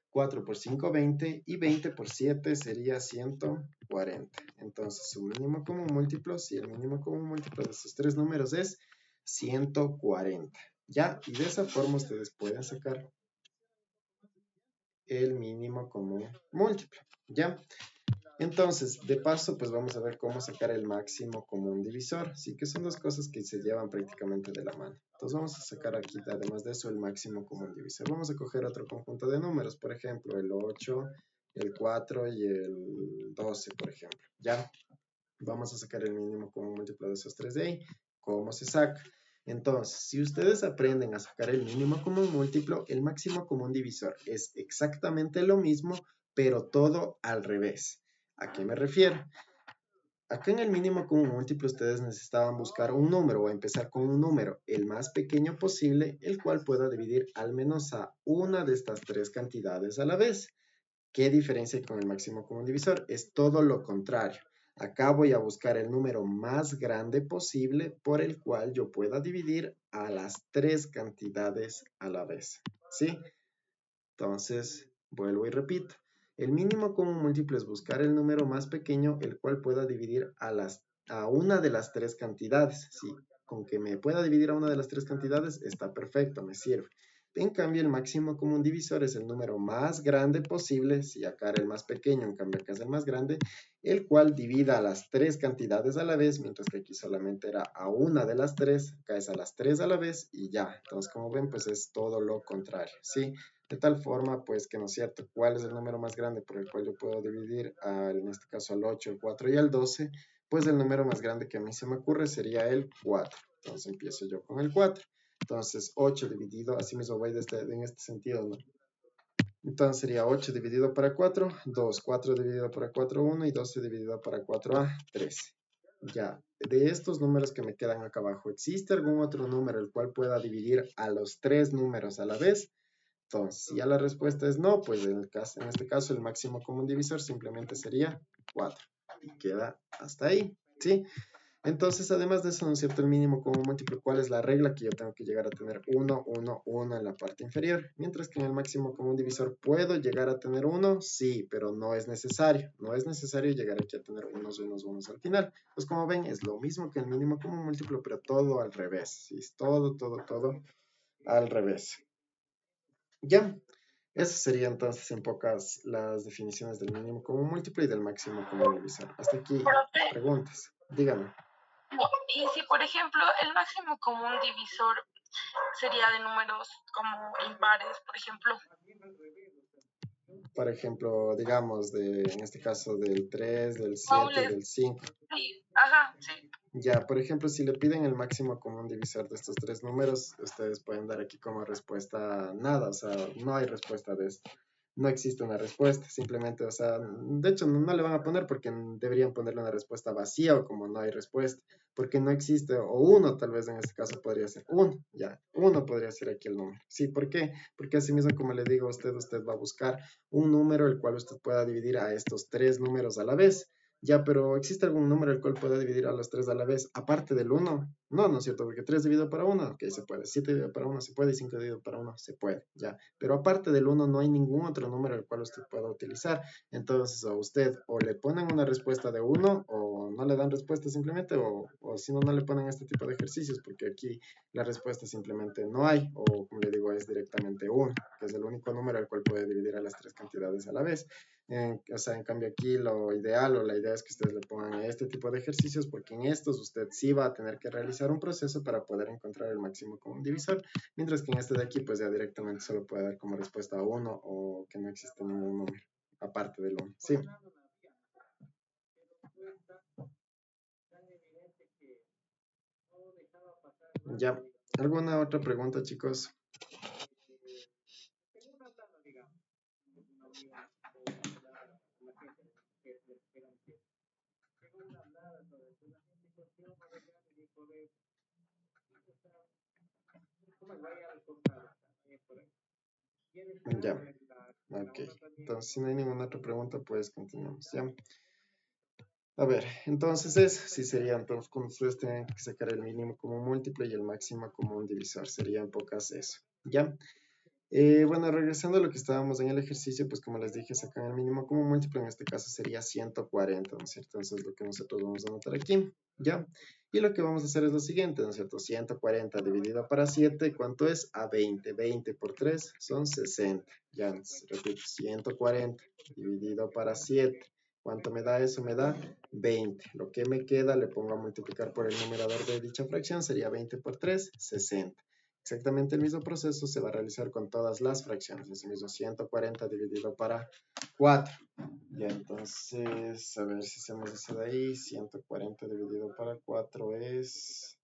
4 por 5, 20 y 20 por 7 sería 140. Entonces su mínimo común múltiplo, si el mínimo común múltiplo de estos tres números es 140. Ya, y de esa forma ustedes pueden sacar el mínimo común múltiplo. Ya. Entonces, de paso, pues vamos a ver cómo sacar el máximo común divisor. Así que son dos cosas que se llevan prácticamente de la mano. Entonces vamos a sacar aquí, además de eso, el máximo común divisor. Vamos a coger otro conjunto de números, por ejemplo, el 8, el 4 y el 12, por ejemplo. Ya, vamos a sacar el mínimo común múltiplo de esos tres de ahí. ¿Cómo se saca? Entonces, si ustedes aprenden a sacar el mínimo común múltiplo, el máximo común divisor es exactamente lo mismo, pero todo al revés. ¿A qué me refiero? Acá en el mínimo común múltiplo ustedes necesitaban buscar un número o empezar con un número el más pequeño posible, el cual pueda dividir al menos a una de estas tres cantidades a la vez. ¿Qué diferencia hay con el máximo común divisor? Es todo lo contrario. Acá voy a buscar el número más grande posible por el cual yo pueda dividir a las tres cantidades a la vez. ¿Sí? Entonces, vuelvo y repito. El mínimo común múltiplo es buscar el número más pequeño, el cual pueda dividir a una de las tres cantidades. Sí, con que me pueda dividir a una de las tres cantidades, está perfecto, me sirve. En cambio, el máximo común divisor es el número más grande posible, si acá era el más pequeño, en cambio acá es el más grande, el cual divida a las tres cantidades a la vez, mientras que aquí solamente era a una de las tres, acá es a las tres a la vez y ya. Entonces, como ven, pues es todo lo contrario, ¿sí? De tal forma, pues, que no es cierto, ¿cuál es el número más grande por el cual yo puedo dividir, en este caso, al 8, el 4 y al 12? Pues el número más grande que a mí se me ocurre sería el 4. Entonces empiezo yo con el 4. Entonces, 8 dividido, así mismo voy en este sentido, ¿no? Entonces sería 8 dividido para 4, 2, 4 dividido para 4, 1 y 12 dividido para 4a, 13. Ya, de estos números que me quedan acá abajo, ¿existe algún otro número el cual pueda dividir a los tres números a la vez? Entonces, si ya la respuesta es no, pues en este caso el máximo común divisor simplemente sería 4. Y queda hasta ahí, ¿sí? Entonces, además de eso, ¿no es cierto? El mínimo común múltiplo, ¿cuál es la regla? Que yo tengo que llegar a tener 1, 1, 1 en la parte inferior. Mientras que en el máximo común divisor, ¿puedo llegar a tener 1? Sí, pero no es necesario. No es necesario llegar aquí a tener unos, unos, unos al final. Pues como ven, es lo mismo que el mínimo común múltiplo, pero todo al revés. ¿Sí? Es todo, todo, todo al revés. Ya, eso sería entonces en pocas las definiciones del mínimo común múltiplo y del máximo común divisor. Hasta aquí, Profe, preguntas. Dígame. y si por ejemplo el máximo común divisor sería de números como impares, por ejemplo. Por ejemplo, digamos, en este caso del 3, del 7, Paules, del 5. sí, ajá, sí. Ya, por ejemplo, si le piden el máximo común divisor de estos tres números, ustedes pueden dar aquí como respuesta nada, o sea, no hay respuesta de esto. No existe una respuesta, simplemente, o sea, de hecho no le van a poner porque deberían ponerle una respuesta vacía o como no hay respuesta, porque no existe, o uno tal vez en este caso podría ser uno, ya, uno podría ser aquí el número. Sí, ¿por qué? Porque así mismo como le digo a usted va a buscar un número el cual usted pueda dividir a estos tres números a la vez. Ya, pero ¿existe algún número el cual pueda dividir a los tres a la vez, aparte del 1? No, no es cierto, porque 3 dividido para 1, ok, se puede. 7 dividido para 1 se puede y 5 dividido para 1 se puede, ya. Pero aparte del 1 no hay ningún otro número el cual usted pueda utilizar. Entonces, a usted o le ponen una respuesta de 1 o no le dan respuesta simplemente, o si no, no le ponen este tipo de ejercicios, porque aquí la respuesta simplemente no hay, o como le digo, es directamente 1, que es el único número el cual puede dividir a las tres cantidades a la vez. O sea, en cambio aquí lo ideal o la idea es que ustedes le pongan este tipo de ejercicios porque en estos usted sí va a tener que realizar un proceso para poder encontrar el máximo común divisor, mientras que en este de aquí pues ya directamente solo puede dar como respuesta 1 o que no existe ningún número aparte del 1. Sí. Ya. ¿Alguna otra pregunta, chicos? Ya, ok. Entonces, si no hay ninguna otra pregunta, pues continuamos, ¿ya? A ver, entonces sí sería, entonces, cuando ustedes tienen que sacar el mínimo común múltiplo y el máximo común divisor, sería en pocas eso, ¿ya? Bueno, regresando a lo que estábamos en el ejercicio, pues como les dije, sacan el mínimo común múltiplo, en este caso sería 140, ¿no es cierto? Entonces lo que nosotros vamos a anotar aquí, ¿ya? Y lo que vamos a hacer es lo siguiente, ¿no es cierto? 140 dividido para 7, ¿cuánto es? A 20. 20 por 3 son 60. Ya, entonces, repito, 140 dividido para 7. ¿Cuánto me da eso? Me da 20. Lo que me queda le pongo a multiplicar por el numerador de dicha fracción, sería 20 por 3, 60. Exactamente el mismo proceso se va a realizar con todas las fracciones. Es el mismo 140 dividido para 4. Ya, entonces, a ver si hacemos eso de ahí. 140 dividido para 4 es...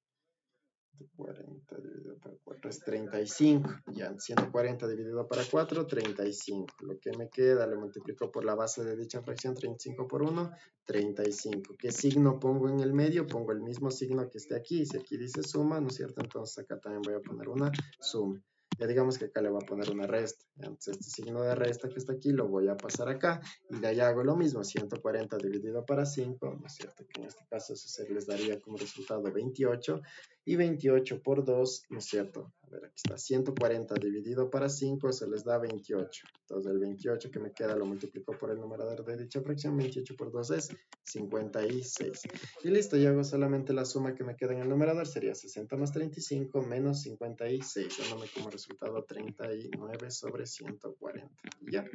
40 dividido para 4 es 35. Ya, 140 dividido para 4, 35. Lo que me queda, le multiplico por la base de dicha fracción, 35 por 1, 35. ¿Qué signo pongo en el medio? Pongo el mismo signo que esté aquí. Si aquí dice suma, ¿no es cierto? Entonces acá también voy a poner una suma. Ya digamos que acá le voy a poner una resta. Entonces este signo de resta que está aquí lo voy a pasar acá. Y de allá hago lo mismo, 140 dividido para 5, ¿no es cierto? Que en este caso eso se les daría como resultado 28. Y 28 por 2, ¿no es cierto? A ver, aquí está, 140 dividido para 5, eso les da 28. Entonces el 28 que me queda lo multiplico por el numerador de dicha fracción, 28 por 2 es 56. Y listo, y hago solamente la suma que me queda en el numerador, sería 60 más 35 menos 56, dándome como resultado 39 sobre 140. Y ya.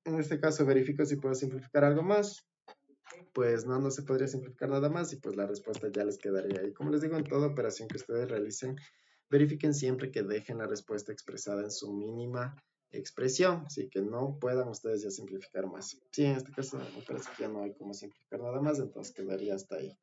En este caso verifico si puedo simplificar algo más. Pues no se podría simplificar nada más y pues la respuesta ya les quedaría ahí. Como les digo, en toda operación que ustedes realicen, verifiquen siempre que dejen la respuesta expresada en su mínima expresión, así que no puedan ustedes ya simplificar más. Sí, en este caso me parece que ya no hay como simplificar nada más, entonces quedaría hasta ahí.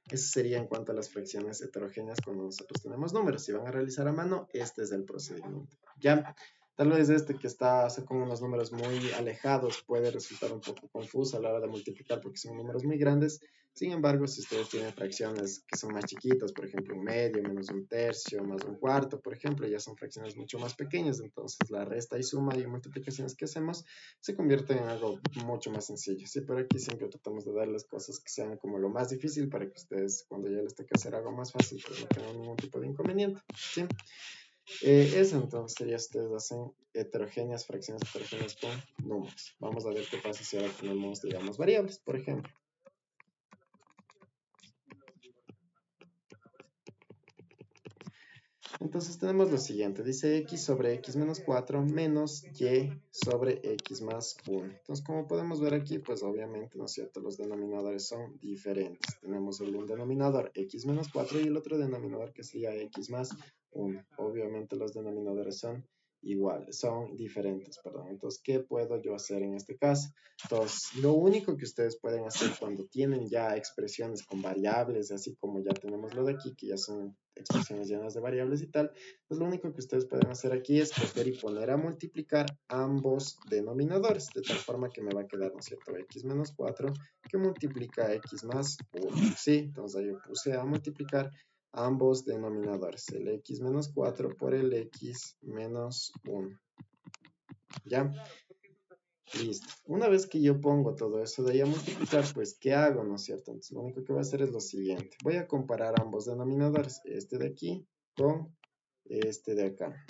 Eso sería en cuanto a las fracciones heterogéneas cuando nosotros tenemos números. Si van a realizar a mano, este es el procedimiento. ¿Ya? Tal vez este que está con unos números muy alejados puede resultar un poco confuso a la hora de multiplicar porque son números muy grandes. Sin embargo, si ustedes tienen fracciones que son más chiquitas, por ejemplo, un medio, menos un tercio, más un cuarto, por ejemplo, ya son fracciones mucho más pequeñas. Entonces, la resta y suma y multiplicaciones que hacemos se convierten en algo mucho más sencillo. Sí, pero aquí siempre tratamos de darles cosas que sean como lo más difícil para que ustedes, cuando ya les toque hacer algo más fácil, pues no tengan ningún tipo de inconveniente. ¿Sí? Eso entonces sería, ustedes hacen fracciones heterogéneas con números. Vamos a ver qué pasa si ahora tenemos, digamos, variables, por ejemplo. Entonces tenemos lo siguiente, dice x sobre x menos 4 menos y sobre x más 1. Entonces, como podemos ver aquí, pues obviamente, ¿no es cierto?, los denominadores son diferentes. Tenemos un denominador x menos 4 y el otro denominador que sería x más 1. Obviamente los denominadores son iguales, son diferentes, perdón. Entonces, ¿qué puedo yo hacer en este caso? Entonces, lo único que ustedes pueden hacer cuando tienen ya expresiones con variables, así como ya tenemos lo de aquí, que ya son expresiones llenas de variables y tal, pues lo único que ustedes pueden hacer aquí es coger y poner a multiplicar ambos denominadores, de tal forma que me va a quedar, ¿no es cierto?, x menos 4 que multiplica x más 1, ¿sí? Entonces ahí yo puse a multiplicar ambos denominadores, el x menos 4 por el x menos 1, ¿ya? Listo. Una vez que yo pongo todo eso de ahí a multiplicar, pues, ¿qué hago, no es cierto? Entonces, lo único que voy a hacer es lo siguiente. Voy a comparar ambos denominadores, este de aquí con este de acá.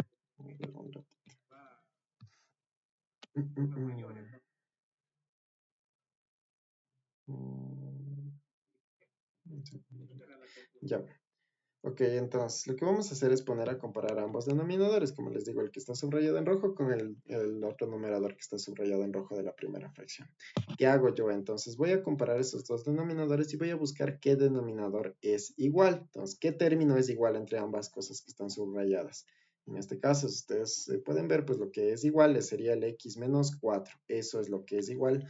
Ya. Ok, entonces lo que vamos a hacer es poner a comparar ambos denominadores, como les digo, el que está subrayado en rojo con el otro numerador que está subrayado en rojo de la primera fracción. ¿Qué hago yo? Entonces voy a comparar esos dos denominadores y voy a buscar qué denominador es igual. Entonces, ¿qué término es igual entre ambas cosas que están subrayadas? En este caso, si ustedes pueden ver, pues lo que es igual sería el x menos 4. Eso es lo que es igual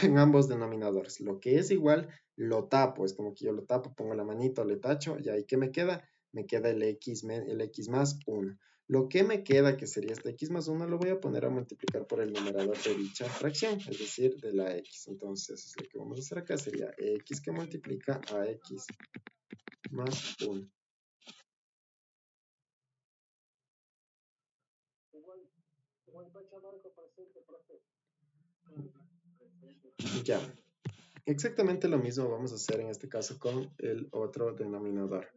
en ambos denominadores. Lo que es igual, lo tapo. Es como que yo lo tapo, pongo la manito, le tacho, y ahí ¿qué me queda? Me queda el x más 1. Lo que me queda, que sería este x más 1, lo voy a poner a multiplicar por el numerador de dicha fracción, es decir, de la x. Entonces, eso es lo que vamos a hacer acá, sería x que multiplica a x más 1. Ya. Exactamente lo mismo vamos a hacer en este caso con el otro denominador.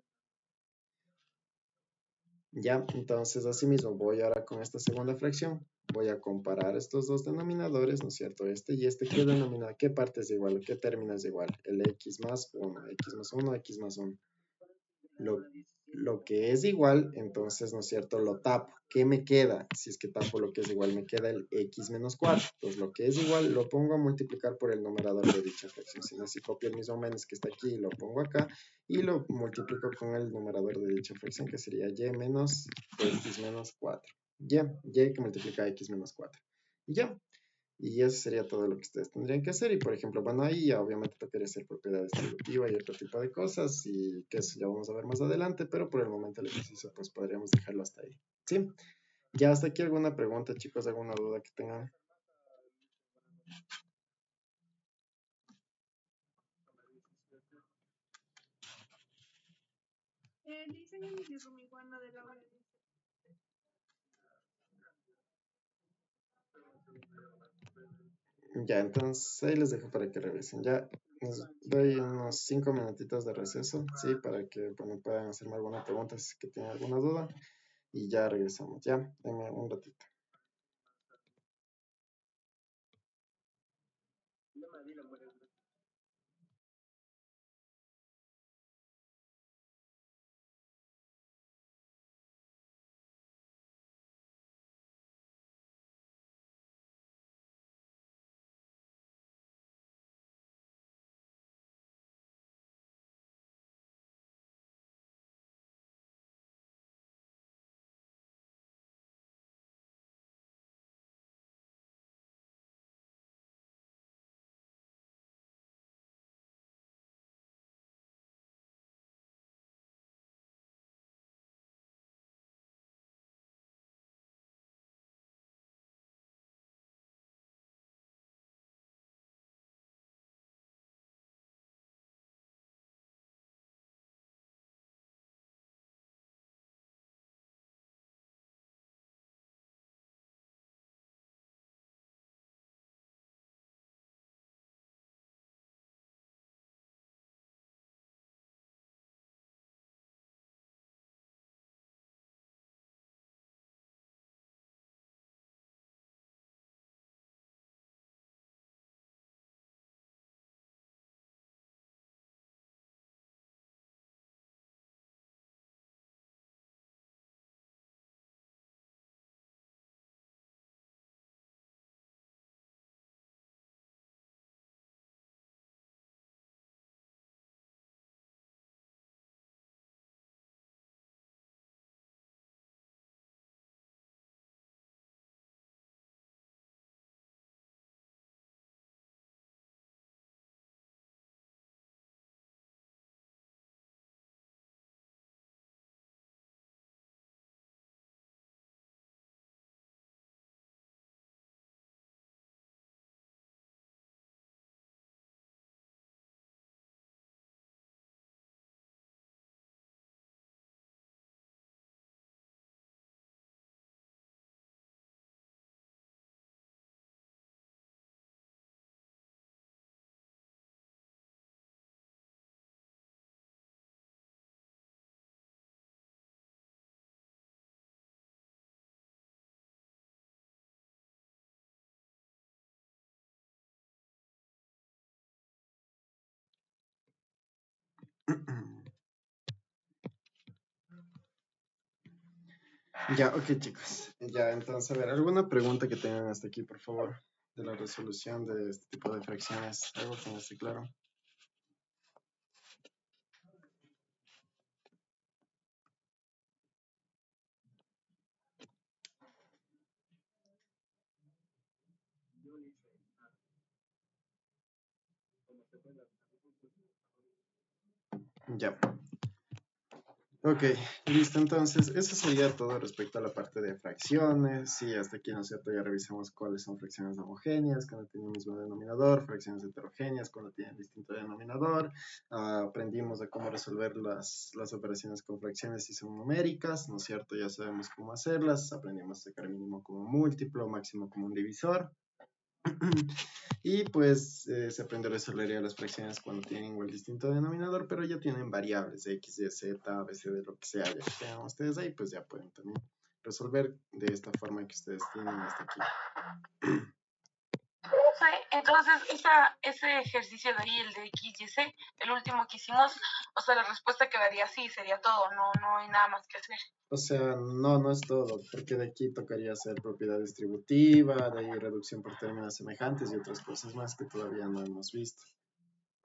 Ya, entonces asimismo voy ahora con esta segunda fracción. Voy a comparar estos dos denominadores, ¿no es cierto? Este y este, ¿qué parte es igual? ¿Qué término es igual? El x más 1, x más 1, x más 1. Lo que es igual, entonces, ¿no es cierto? Lo tapo. ¿Qué me queda? Si es que tapo lo que es igual, me queda el x menos 4. Entonces, lo que es igual lo pongo a multiplicar por el numerador de dicha fracción. Si no, si copio el mismo menos que está aquí y lo pongo acá, y lo multiplico con el numerador de dicha fracción, que sería y menos x menos 4. Y que multiplica a x menos 4. Ya. Y eso sería todo lo que ustedes tendrían que hacer. Y por ejemplo, bueno, ahí ya obviamente tocaría hacer propiedad distributiva y otro tipo de cosas. Y que eso ya vamos a ver más adelante. Pero por el momento el ejercicio pues podríamos dejarlo hasta ahí. ¿Sí? Ya hasta aquí alguna pregunta, chicos, alguna duda que tengan. Diseño mi Rumiguana de Laura. Ya, entonces ahí les dejo para que revisen. Ya les doy unos 5 minutitos de receso, ¿sí? Para que bueno, puedan hacerme alguna pregunta si es que tienen alguna duda. Y ya regresamos. Ya, denme un ratito. Ya, ok, chicos. Ya, entonces, a ver, ¿alguna pregunta que tengan hasta aquí, por favor? De la resolución de este tipo de fracciones. Algo que no esté claro. Ya. Ok, listo. Entonces, eso sería todo respecto a la parte de fracciones. Sí, hasta aquí, ¿no es cierto? Ya revisamos cuáles son fracciones homogéneas, cuando tienen el mismo denominador, fracciones heterogéneas, cuando tienen distinto denominador. Aprendimos de cómo resolver las operaciones con fracciones si son numéricas, ¿no es cierto? Ya sabemos cómo hacerlas. Aprendimos a sacar mínimo como múltiplo, máximo como un divisor. Y pues se aprende a resolver ya las fracciones cuando tienen igual distinto denominador, pero ya tienen variables de x, y z, a, b, c, de lo que sea, ya que tengan ustedes ahí, pues ya pueden también resolver de esta forma que ustedes tienen hasta aquí. Sí, entonces ese ejercicio de ahí, el de X, Y, Z, el último que hicimos, o sea, la respuesta quedaría así, sería todo, no hay nada más que hacer. O sea, no es todo, porque de aquí tocaría hacer propiedad distributiva, de ahí reducción por términos semejantes y otras cosas más que todavía no hemos visto.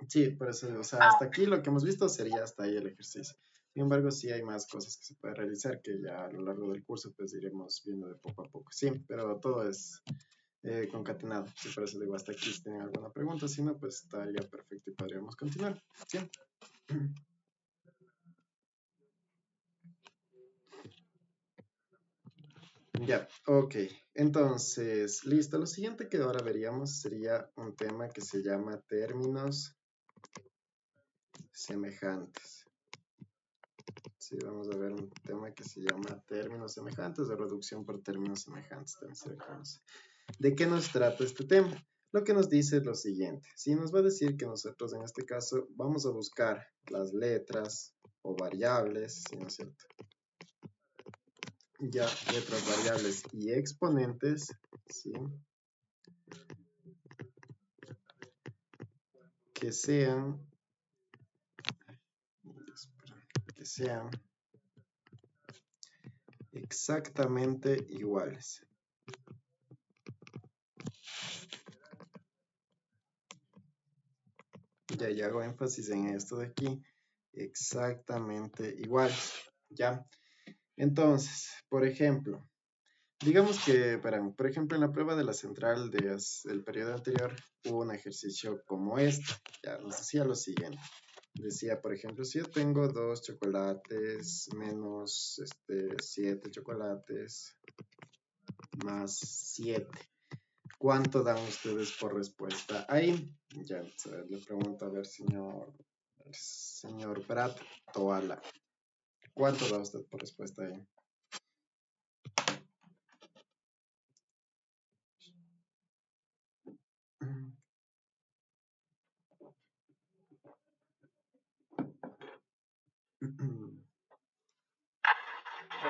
Sí, por eso, o sea, hasta aquí lo que hemos visto sería hasta ahí el ejercicio. Sin embargo, sí hay más cosas que se pueden realizar que ya a lo largo del curso pues iremos viendo de poco a poco. Sí, pero todo es concatenado. Sí, por eso digo hasta aquí si tienen alguna pregunta. Si no, pues estaría perfecto y podríamos continuar. Sí. Ya, ok. Entonces, listo. Lo siguiente que ahora veríamos sería un tema que se llama términos semejantes. Sí, vamos a ver un tema que se llama términos semejantes o reducción por términos semejantes. También se le conoce. ¿De qué nos trata este tema? Lo que nos dice es lo siguiente. Si nos va a decir que nosotros en este caso vamos a buscar las letras o variables, ¿sí, no es cierto? Ya, letras, variables y exponentes, ¿sí? Que sean exactamente iguales. Ya hago énfasis en esto de aquí, exactamente iguales, ¿ya? Entonces, por ejemplo, digamos que, por ejemplo, en la prueba de la central del periodo anterior hubo un ejercicio como este, ya nos decía lo siguiente. Decía, por ejemplo, si yo tengo 2 chocolates menos 7 chocolates más 7, ¿cuánto dan ustedes por respuesta ahí? Ya, le pregunto, a ver, señor Prat Toala, ¿cuánto da usted por respuesta ahí?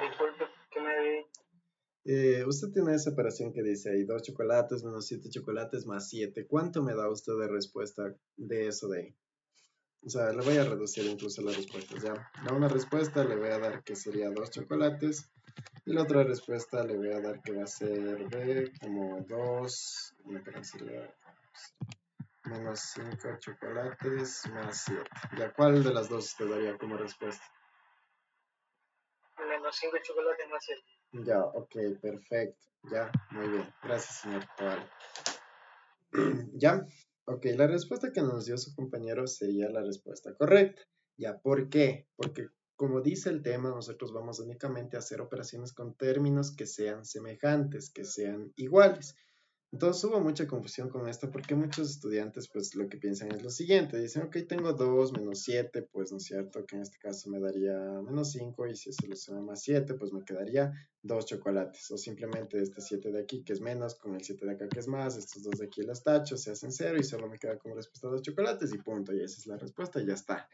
Disculpe, ¿qué me di? Usted tiene esa operación que dice ahí 2 chocolates menos 7 chocolates más 7. ¿Cuánto me da usted de respuesta de eso de ahí? O sea, le voy a reducir incluso las respuestas, ¿ya? A una respuesta le voy a dar que sería 2 chocolates y la otra respuesta le voy a dar que va a ser de como 2, sería menos 5 chocolates más 7. ¿Ya cuál de las dos te daría como respuesta? Menos 5 chocolates más 7. Ya, ok, perfecto. Ya, muy bien. Gracias, señor Toal. ¿Ya? Ok, la respuesta que nos dio su compañero sería la respuesta correcta. ¿Ya? ¿Por qué? Porque como dice el tema, nosotros vamos únicamente a hacer operaciones con términos que sean semejantes, que sean iguales. Entonces hubo mucha confusión con esto porque muchos estudiantes pues lo que piensan es lo siguiente, dicen, ok, tengo 2 menos 7, pues no es cierto que en este caso me daría menos 5 y si eso le suma más 7, pues me quedaría 2 chocolates o simplemente este 7 de aquí que es menos con el 7 de acá que es más, estos dos de aquí las tacho, se hacen 0 y solo me queda como respuesta 2 chocolates y punto, y esa es la respuesta y ya está.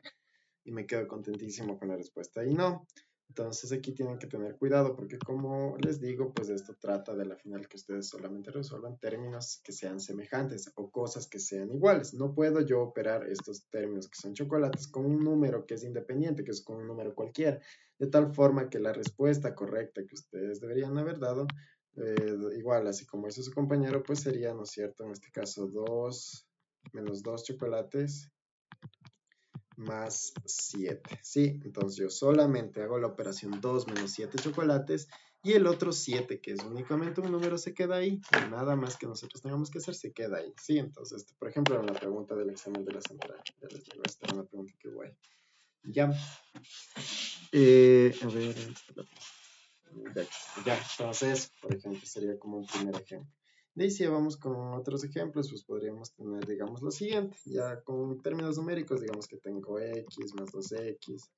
Y me quedo contentísimo con la respuesta y no. Entonces aquí tienen que tener cuidado porque como les digo, pues esto trata de la final que ustedes solamente resuelvan términos que sean semejantes o cosas que sean iguales. No puedo yo operar estos términos que son chocolates con un número que es independiente, que es con un número cualquiera, de tal forma que la respuesta correcta que ustedes deberían haber dado, igual así como hizo su compañero, pues sería, ¿no es cierto? En este caso 2 menos 2 chocolates más 7, ¿sí? Entonces yo solamente hago la operación 2 menos 7 chocolates y el otro 7, que es únicamente un número, se queda ahí. Nada más que nosotros tengamos que hacer, se queda ahí, ¿sí? Entonces, por ejemplo, en la pregunta del examen de la central, ya les digo, esta era una pregunta que guay. Ya. A ver, ya, entonces, por ejemplo, sería como un primer ejemplo. De ahí si vamos con otros ejemplos, pues podríamos tener, digamos, lo siguiente. Ya con términos numéricos, digamos que tengo x más 2x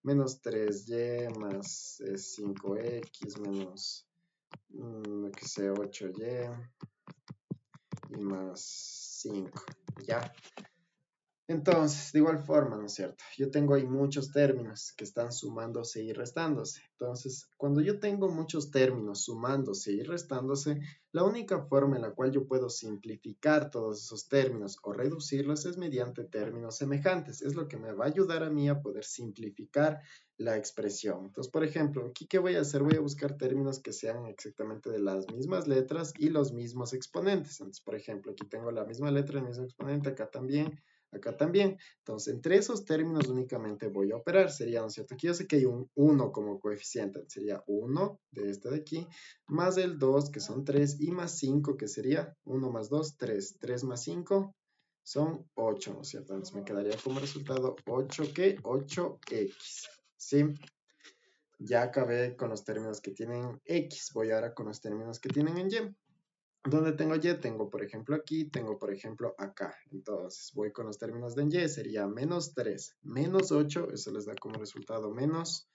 menos 3y más 5x menos, que sé, 8y y más 5. Ya. Entonces, de igual forma, ¿no es cierto? Yo tengo ahí muchos términos que están sumándose y restándose. Entonces, cuando yo tengo muchos términos sumándose y restándose, la única forma en la cual yo puedo simplificar todos esos términos o reducirlos es mediante términos semejantes. Es lo que me va a ayudar a mí a poder simplificar la expresión. Entonces, por ejemplo, aquí, ¿qué voy a hacer? Voy a buscar términos que sean exactamente de las mismas letras y los mismos exponentes. Entonces, por ejemplo, aquí tengo la misma letra, el mismo exponente, acá también. Acá también. Entonces, entre esos términos únicamente voy a operar. Sería, ¿no es cierto? Aquí yo sé que hay un 1 como coeficiente. Sería 1 de este de aquí, más el 2, que son 3, y más 5, que sería 1 más 2, 3. 3 más 5 son 8, ¿no es cierto? Entonces me quedaría como resultado 8, ¿qué? 8x. ¿Sí? Ya acabé con los términos que tienen x. Voy ahora con los términos que tienen en y. ¿Dónde tengo y? Tengo, por ejemplo, aquí, tengo, por ejemplo, acá. Entonces, voy con los términos de y, sería menos 3, menos 8, eso les da como resultado menos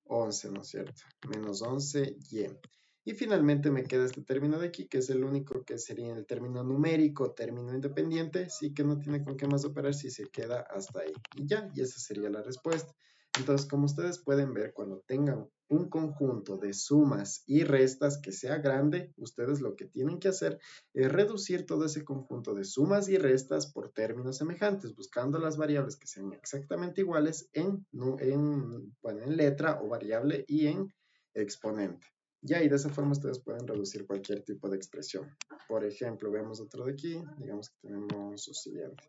11, ¿no es cierto? Menos 11y. Y finalmente me queda este término de aquí, que es el único que sería el término numérico, término independiente, sí que no tiene con qué más operar si se queda hasta ahí. Y ya, y esa sería la respuesta. Entonces, como ustedes pueden ver, cuando tengan un conjunto de sumas y restas que sea grande, ustedes lo que tienen que hacer es reducir todo ese conjunto de sumas y restas por términos semejantes, buscando las variables que sean exactamente iguales bueno, en letra o variable y en exponente. Ya, y de esa forma ustedes pueden reducir cualquier tipo de expresión. Por ejemplo, veamos otro de aquí, digamos que tenemos lo siguiente.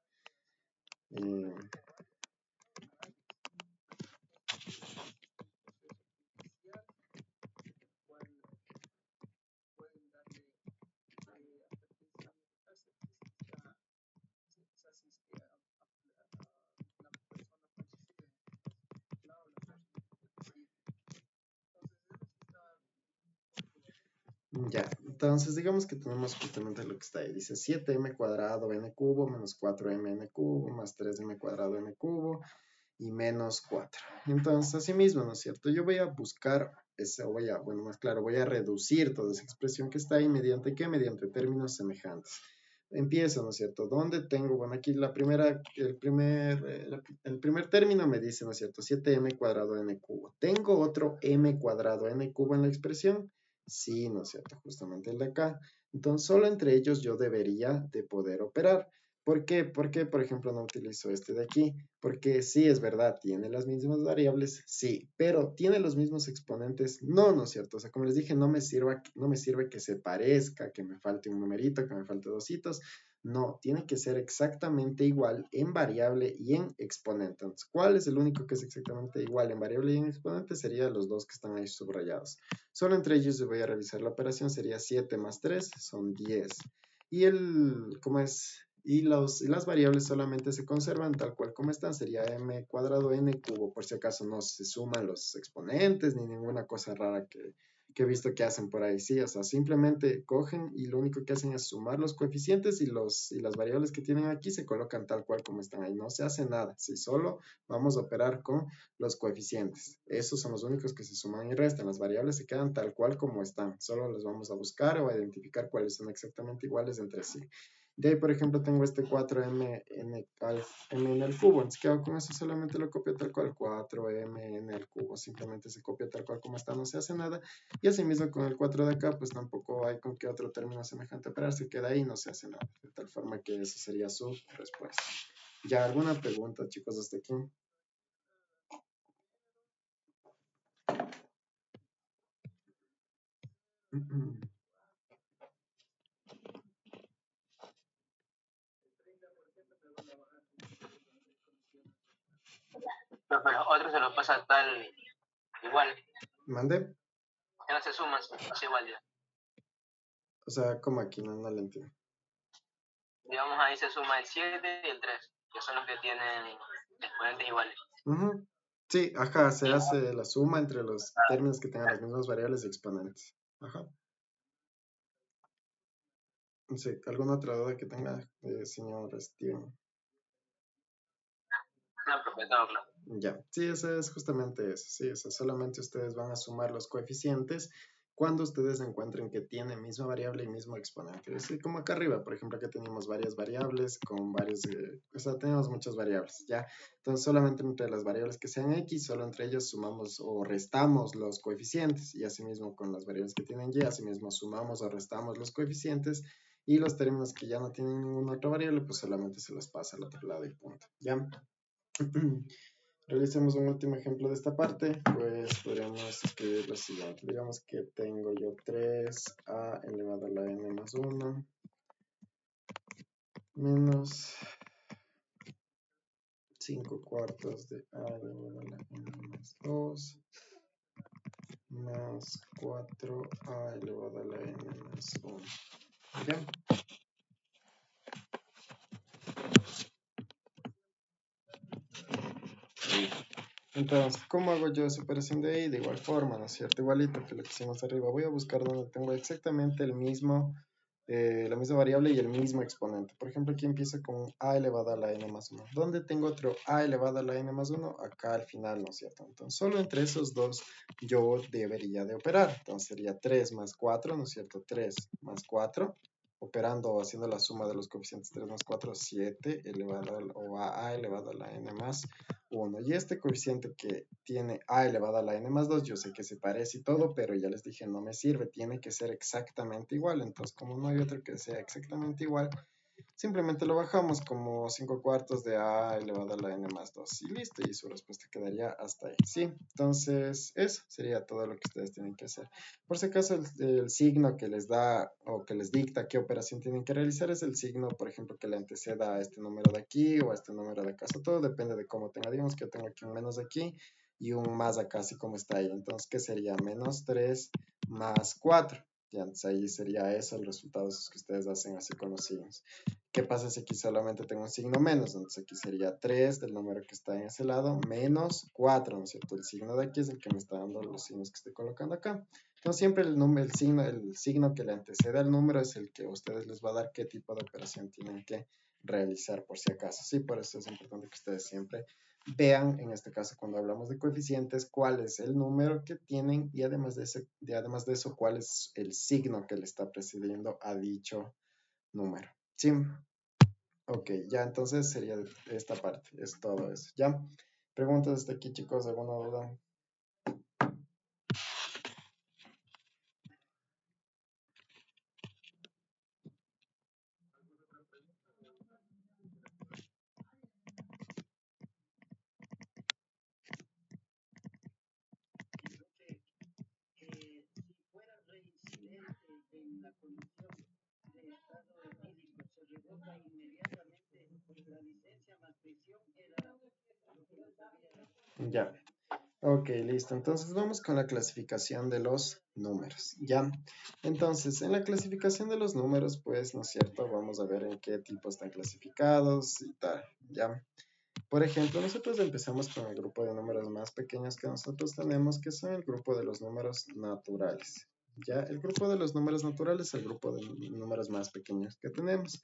Ya, entonces digamos que tenemos justamente lo que está ahí. Dice 7m cuadrado n cubo menos 4m n cubo más 3m cuadrado n cubo y menos 4. Entonces, así mismo, ¿no es cierto? Yo voy a buscar, bueno, más claro, voy a reducir toda esa expresión que está ahí mediante ¿qué? Mediante términos semejantes. Empiezo, ¿no es cierto? ¿Dónde tengo? Bueno, aquí el primer término me dice, ¿no es cierto? 7m cuadrado n cubo. ¿Tengo otro m cuadrado n cubo en la expresión? Sí, ¿no es cierto? Justamente el de acá. Entonces, solo entre ellos yo debería de poder operar. ¿Por qué? ¿Por qué, por ejemplo, no utilizo este de aquí? Porque sí, es verdad, tiene las mismas variables, sí, pero ¿tiene los mismos exponentes? No, ¿no es cierto? O sea, como les dije, no me sirve que se parezca, que me falte un numerito, que me falte dos hitos. No, tiene que ser exactamente igual en variable y en exponente. Entonces, ¿cuál es el único que es exactamente igual en variable y en exponente? Serían los dos que están ahí subrayados. Solo entre ellos voy a revisar la operación, sería 7 más 3, son 10. Y ¿cómo es? Y las variables solamente se conservan tal cual como están, sería m cuadrado n cubo, por si acaso no se suman los exponentes ni ninguna cosa rara que he visto que hacen por ahí, sí, o sea, simplemente cogen y lo único que hacen es sumar los coeficientes y las variables que tienen aquí se colocan tal cual como están ahí, no se hace nada, sí, solo vamos a operar con los coeficientes, esos son los únicos que se suman y restan, las variables se quedan tal cual como están, solo les vamos a buscar o a identificar cuáles son exactamente iguales entre sí. De ahí, por ejemplo, tengo este 4m en el cubo. Entonces, ¿qué hago con eso? Solamente lo copio tal cual, 4m en el cubo. Simplemente se copia tal cual como está, no se hace nada. Y así mismo con el 4 de acá, pues tampoco hay con qué otro término semejante operar. Se queda ahí y no se hace nada. De tal forma que esa sería su respuesta. ¿Ya alguna pregunta, chicos, hasta aquí? No, pero otro se lo pasa tal igual. ¿Mande? Ya no se suman, es igual ya. O sea, como aquí, no lo entiendo. Digamos ahí se suma el 7 y el 3, que son los que tienen exponentes iguales. Sí, ajá, se hace la suma entre los términos que tengan las mismas variables y exponentes. Ajá. Sí, ¿alguna otra duda que tenga, señor Steven? No, profe, todo claro. Ya, sí, eso es justamente eso. Sí, eso solamente ustedes van a sumar los coeficientes cuando ustedes encuentren que tiene misma variable y mismo exponente. Es como acá arriba, por ejemplo, que tenemos varias variables con varios, o sea, tenemos muchas variables, ¿ya? Entonces, solamente entre las variables que sean X, solo entre ellas sumamos o restamos los coeficientes y asimismo con las variables que tienen Y, asimismo sumamos o restamos los coeficientes y los términos que ya no tienen ninguna otra variable, pues solamente se los pasa al otro lado y punto, ¿ya? Realicemos un último ejemplo de esta parte, pues podríamos escribir lo siguiente. Digamos que tengo yo 3a elevado a la n más 1 menos 5 cuartos de a elevado a la n más 2 más 4a elevado a la n más 1. ¿Ya? Entonces, ¿cómo hago yo esa operación de ahí? De igual forma, ¿no es cierto? Igualito que lo que hicimos arriba. Voy a buscar donde tengo exactamente el mismo, la misma variable y el mismo exponente. Por ejemplo, aquí empieza con a elevado a la n más 1. ¿Dónde tengo otro a elevado a la n más 1? Acá al final, ¿no es cierto? Entonces, solo entre esos dos yo debería de operar. Entonces, sería 3 más 4, ¿no es cierto? 3 más 4. Operando o haciendo la suma de los coeficientes 3 más 4, 7 elevado a elevado a la n más 1. Y este coeficiente que tiene a elevado a la n más 2, yo sé que se parece y todo, pero ya les dije, no me sirve, tiene que ser exactamente igual. Entonces, como no hay otro que sea exactamente igual, simplemente lo bajamos como 5 cuartos de a elevado a la n más 2 y listo, y su respuesta quedaría hasta ahí. Sí, entonces eso sería todo lo que ustedes tienen que hacer. Por si acaso el signo que les da o que les dicta qué operación tienen que realizar es el signo, por ejemplo, que le anteceda a este número de aquí o a este número de acá. Todo depende de cómo tenga. Digamos que yo tengo aquí un menos aquí y un más acá, así como está ahí. Entonces, ¿qué sería? Menos 3 más 4. Ya, entonces ahí sería eso el resultado esos que ustedes hacen así con los signos. ¿Qué pasa si aquí solamente tengo un signo menos? Entonces aquí sería 3 del número que está en ese lado, menos 4, ¿no es cierto? El signo de aquí es el que me está dando los signos que estoy colocando acá. Entonces siempre el signo que le antecede al número es el que a ustedes les va a dar qué tipo de operación tienen que realizar por si acaso. Sí, por eso es importante que ustedes siempre vean, en este caso cuando hablamos de coeficientes, cuál es el número que tienen y además de eso, cuál es el signo que le está precediendo a dicho número. Sí. Ok, ya entonces sería esta parte, es todo eso. ¿Ya? Preguntas hasta aquí, chicos, ¿alguna duda? Ya. Ok, listo. Entonces vamos con la clasificación de los números, ¿ya? Entonces, en la clasificación de los números, pues, ¿no es cierto? Vamos a ver en qué tipo están clasificados y tal, ¿ya? Por ejemplo, nosotros empezamos con el grupo de números más pequeños que nosotros tenemos, que son el grupo de los números naturales, ¿ya? El grupo de los números naturales es el grupo de números más pequeños que tenemos.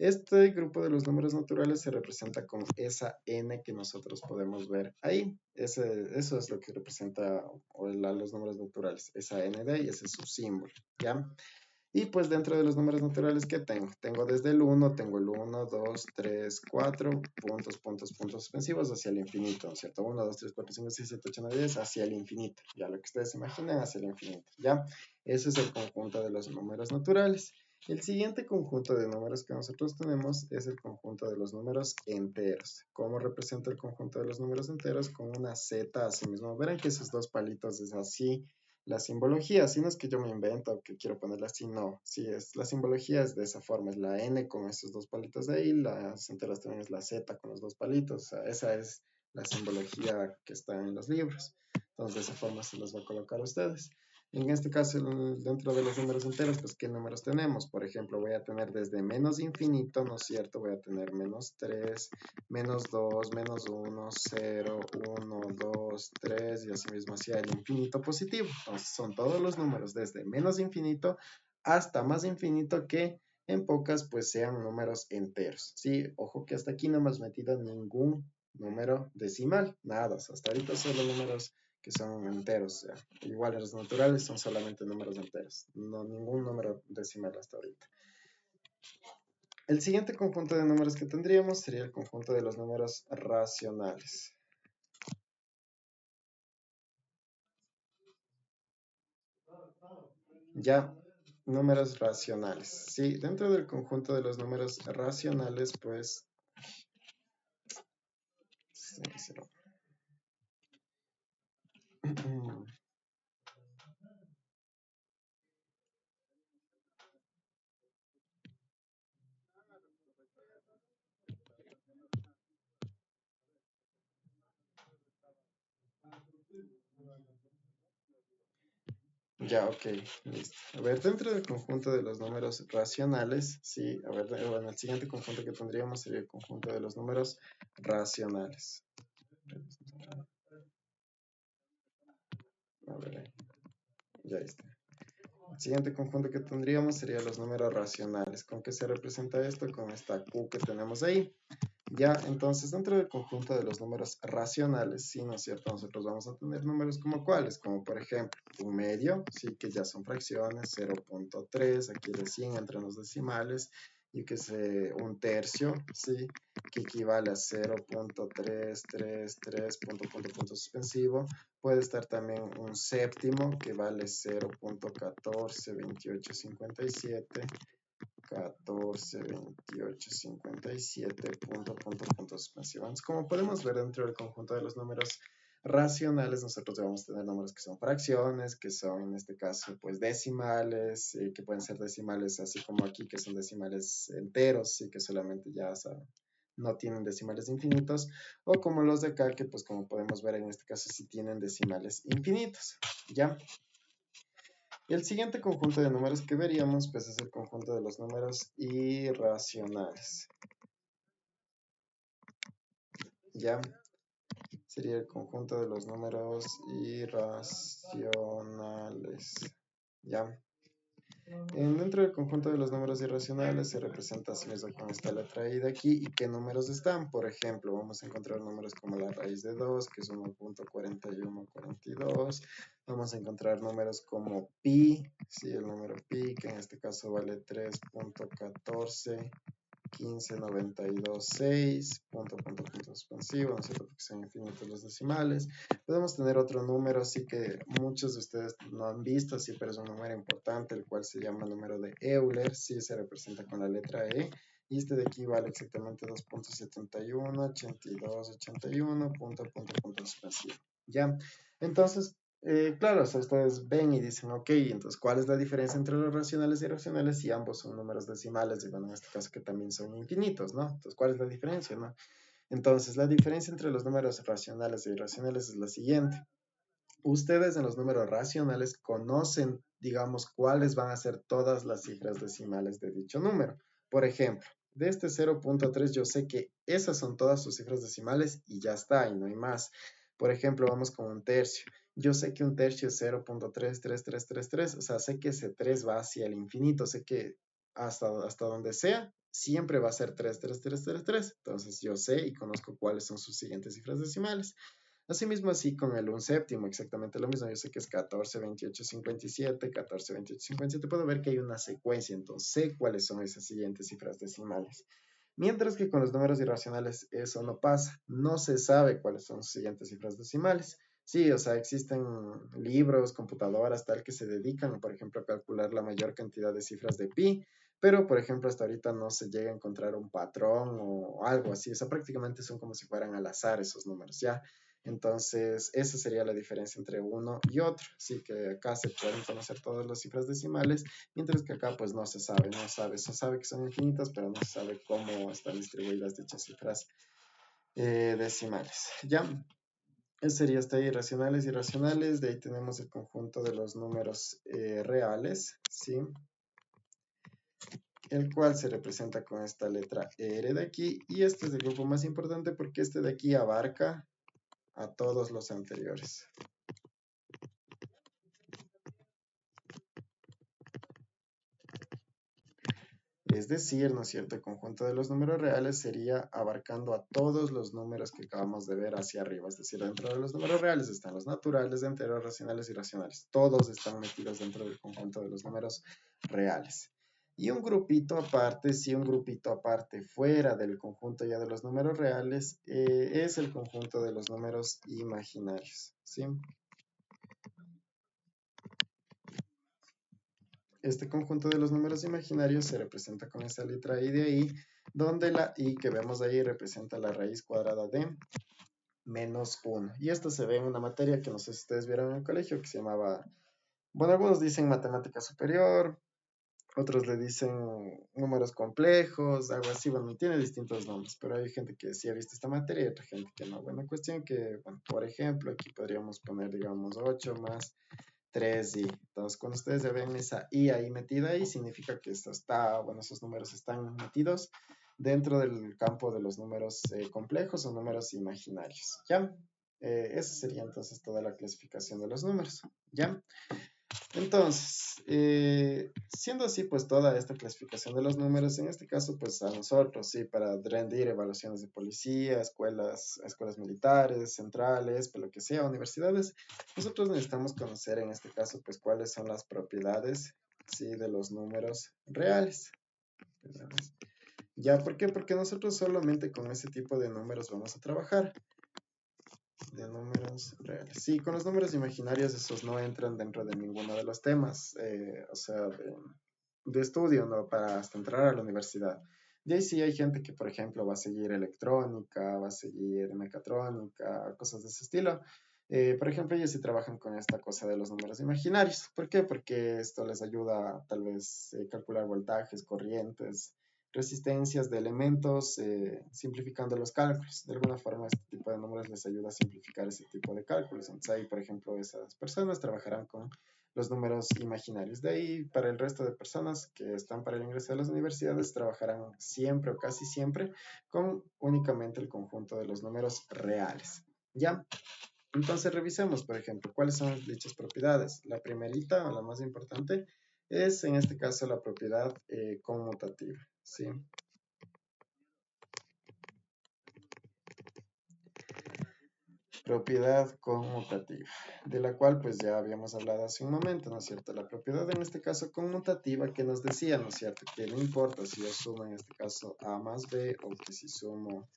Este grupo de los números naturales se representa con esa n que nosotros podemos ver ahí. Eso es lo que representa los números naturales, esa n de ahí, ese es su símbolo, ¿ya? Y pues dentro de los números naturales que tengo, tengo desde el 1, tengo el 1, 2, 3, 4, puntos, puntos, puntos suspensivos hacia el infinito, ¿no es cierto? 1, 2, 3, 4, 5, 6, 7, 8, 9, 10, hacia el infinito. Ya lo que ustedes imaginan, hacia el infinito, ¿ya? Ese es el conjunto de los números naturales. El siguiente conjunto de números que nosotros tenemos es el conjunto de los números enteros. ¿Cómo representa el conjunto de los números enteros? Con una Z así mismo. Verán que esos dos palitos es así. La simbología, si no es que yo me invento que quiero ponerla así, no. Sí, la simbología es de esa forma, es la N con esos dos palitos de ahí, las enteras también es la Z con los dos palitos, o sea, esa es la simbología que está en los libros. Entonces, de esa forma se los va a colocar a ustedes. En este caso, dentro de los números enteros, pues, ¿qué números tenemos? Por ejemplo, voy a tener desde menos infinito, ¿no es cierto? Voy a tener menos 3, menos 2, menos 1, 0, 1, 2, 3 y así mismo hacia el infinito positivo. Entonces, son todos los números desde menos infinito hasta más infinito que en pocas, pues, sean números enteros. Sí, ojo que hasta aquí no hemos metido ningún número decimal, nada. Hasta ahorita solo números que son enteros, igual los naturales son solamente números enteros, no ningún número decimal hasta ahorita. El siguiente conjunto de números que tendríamos sería el conjunto de los números racionales. Ya, números racionales. Sí, dentro del conjunto de los números racionales, pues... Sí, sí. Ya, ok, listo. A ver, dentro del conjunto de los números racionales, sí, a ver, bueno, el siguiente conjunto que tendríamos sería el conjunto de los números racionales. A ver, ya está. El siguiente conjunto que tendríamos sería los números racionales. ¿Con qué se representa esto? Con esta Q que tenemos ahí. Ya, entonces, dentro del conjunto de los números racionales, sí, ¿no es cierto? Nosotros vamos a tener números como cuáles, como por ejemplo, un medio, sí, que ya son fracciones, 0.3, aquí de 100 entre los decimales, y que es un tercio, sí, que equivale a 0.333, punto suspensivo. Puede estar también un séptimo, que vale 0.142857. 14, 28, 57, punto suspensivo. Entonces, como podemos ver dentro del conjunto de los números racionales, nosotros vamos a tener números que son fracciones, que son en este caso pues decimales, que pueden ser decimales así como aquí, que son decimales enteros y que solamente ya no tienen decimales infinitos, o como los de acá, que pues como podemos ver en este caso sí tienen decimales infinitos, ¿ya? El siguiente conjunto de números que veríamos pues es el conjunto de los números irracionales. ¿Ya? Sería el conjunto de los números irracionales. ¿Ya? Dentro del conjunto de los números irracionales se representa así mismo con esta letra I de aquí y qué números están. Por ejemplo, vamos a encontrar números como la raíz de 2, que es 1.4142. Vamos a encontrar números como pi, sí, el número pi, que en este caso vale 3.14. 15.92.6, punto suspensivo, ¿no es cierto? Porque son infinitos los decimales. Podemos tener otro número, así que muchos de ustedes no han visto, sí, pero es un número importante, el cual se llama número de Euler, sí, se representa con la letra E, y este de aquí vale exactamente 2.71, punto suspensivo. ¿Ya? Entonces, claro, o sea, ustedes ven y dicen, ok, entonces, ¿cuál es la diferencia entre los racionales y irracionales si ambos son números decimales? Y bueno, en este caso que también son infinitos, ¿no? Entonces, ¿cuál es la diferencia, no? Entonces, la diferencia entre los números racionales e irracionales es la siguiente. Ustedes en los números racionales conocen, digamos, cuáles van a ser todas las cifras decimales de dicho número. Por ejemplo, de este 0.3 yo sé que esas son todas sus cifras decimales y ya está, y no hay más. Por ejemplo, vamos con un tercio. Yo sé que un tercio es 0.33333, o sea, sé que ese 3 va hacia el infinito, sé que hasta donde sea, siempre va a ser 33333. Entonces yo sé y conozco cuáles son sus siguientes cifras decimales. Asimismo, así con el 1/7, exactamente lo mismo. Yo sé que es 14, 28, 57, 14, 28, 57. Puedo ver que hay una secuencia, entonces sé cuáles son esas siguientes cifras decimales. Mientras que con los números irracionales eso no pasa. No se sabe cuáles son sus siguientes cifras decimales. Sí, o sea, existen libros, computadoras, tal, que se dedican, por ejemplo, a calcular la mayor cantidad de cifras de pi, pero, por ejemplo, hasta ahorita no se llega a encontrar un patrón o algo así. O sea, prácticamente son como si fueran al azar esos números, ¿ya? Entonces, esa sería la diferencia entre uno y otro. Así que acá se pueden conocer todas las cifras decimales, mientras que acá pues no se sabe, se sabe que son infinitas, pero no se sabe cómo están distribuidas dichas cifras decimales. ¿Ya? Eso sería hasta ahí racionales y irracionales. De ahí tenemos el conjunto de los números reales, ¿sí? El cual se representa con esta letra R de aquí. Y este es el grupo más importante porque este de aquí abarca a todos los anteriores. Es decir, ¿no es cierto? El conjunto de los números reales sería abarcando a todos los números que acabamos de ver hacia arriba. Es decir, dentro de los números reales están los naturales, enteros, racionales y irracionales. Todos están metidos dentro del conjunto de los números reales. Y un grupito aparte, sí, un grupito aparte fuera del conjunto ya de los números reales, es el conjunto de los números imaginarios, ¿sí? Este conjunto de los números imaginarios se representa con esta letra I de ahí, donde la I que vemos ahí representa la raíz cuadrada de -1. Y esto se ve en una materia que no sé si ustedes vieron en el colegio, que se llamaba, bueno, algunos dicen matemática superior, otros le dicen números complejos, algo así, bueno, tiene distintos nombres, pero hay gente que sí ha visto esta materia y otra gente que no. Bueno, cuestión que, bueno, por ejemplo, aquí podríamos poner, digamos, 8 más 3i. Entonces, cuando ustedes ya ven esa i ahí metida ahí, significa que esto está, bueno, esos números están metidos dentro del campo de los números complejos o números imaginarios, ¿ya? Esa sería entonces toda la clasificación de los números, ¿ya? Entonces, siendo así, pues toda esta clasificación de los números, en este caso, pues a nosotros, sí, para rendir evaluaciones de policía, escuelas militares, centrales, pero lo que sea, universidades, nosotros necesitamos conocer en este caso, pues cuáles son las propiedades, sí, de los números reales. ¿Ya? ¿Por qué? Porque nosotros solamente con ese tipo de números vamos a trabajar. De números reales. Sí, con los números imaginarios esos no entran dentro de ninguno de los temas, o sea, de estudio, ¿no? Para hasta entrar a la universidad. De ahí sí hay gente que, por ejemplo, va a seguir electrónica, va a seguir mecatrónica, cosas de ese estilo. Por ejemplo, ellos sí trabajan con esta cosa de los números imaginarios. ¿Por qué? Porque esto les ayuda a, tal vez, calcular voltajes, corrientes, resistencias de elementos, simplificando los cálculos. De alguna forma, este tipo de números les ayuda a simplificar ese tipo de cálculos. Entonces, ahí, por ejemplo, esas personas trabajarán con los números imaginarios. De ahí, para el resto de personas que están para el ingreso a las universidades, trabajarán siempre o casi siempre con únicamente el conjunto de los números reales. ¿Ya? Entonces, revisemos, por ejemplo, cuáles son dichas propiedades. La primerita, o la más importante, es en este caso la propiedad conmutativa. ¿Sí? Propiedad conmutativa, de la cual pues ya habíamos hablado hace un momento, ¿no es cierto? La propiedad en este caso conmutativa que nos decía, ¿no es cierto? Que no importa si yo sumo en este caso A más B o que si sumo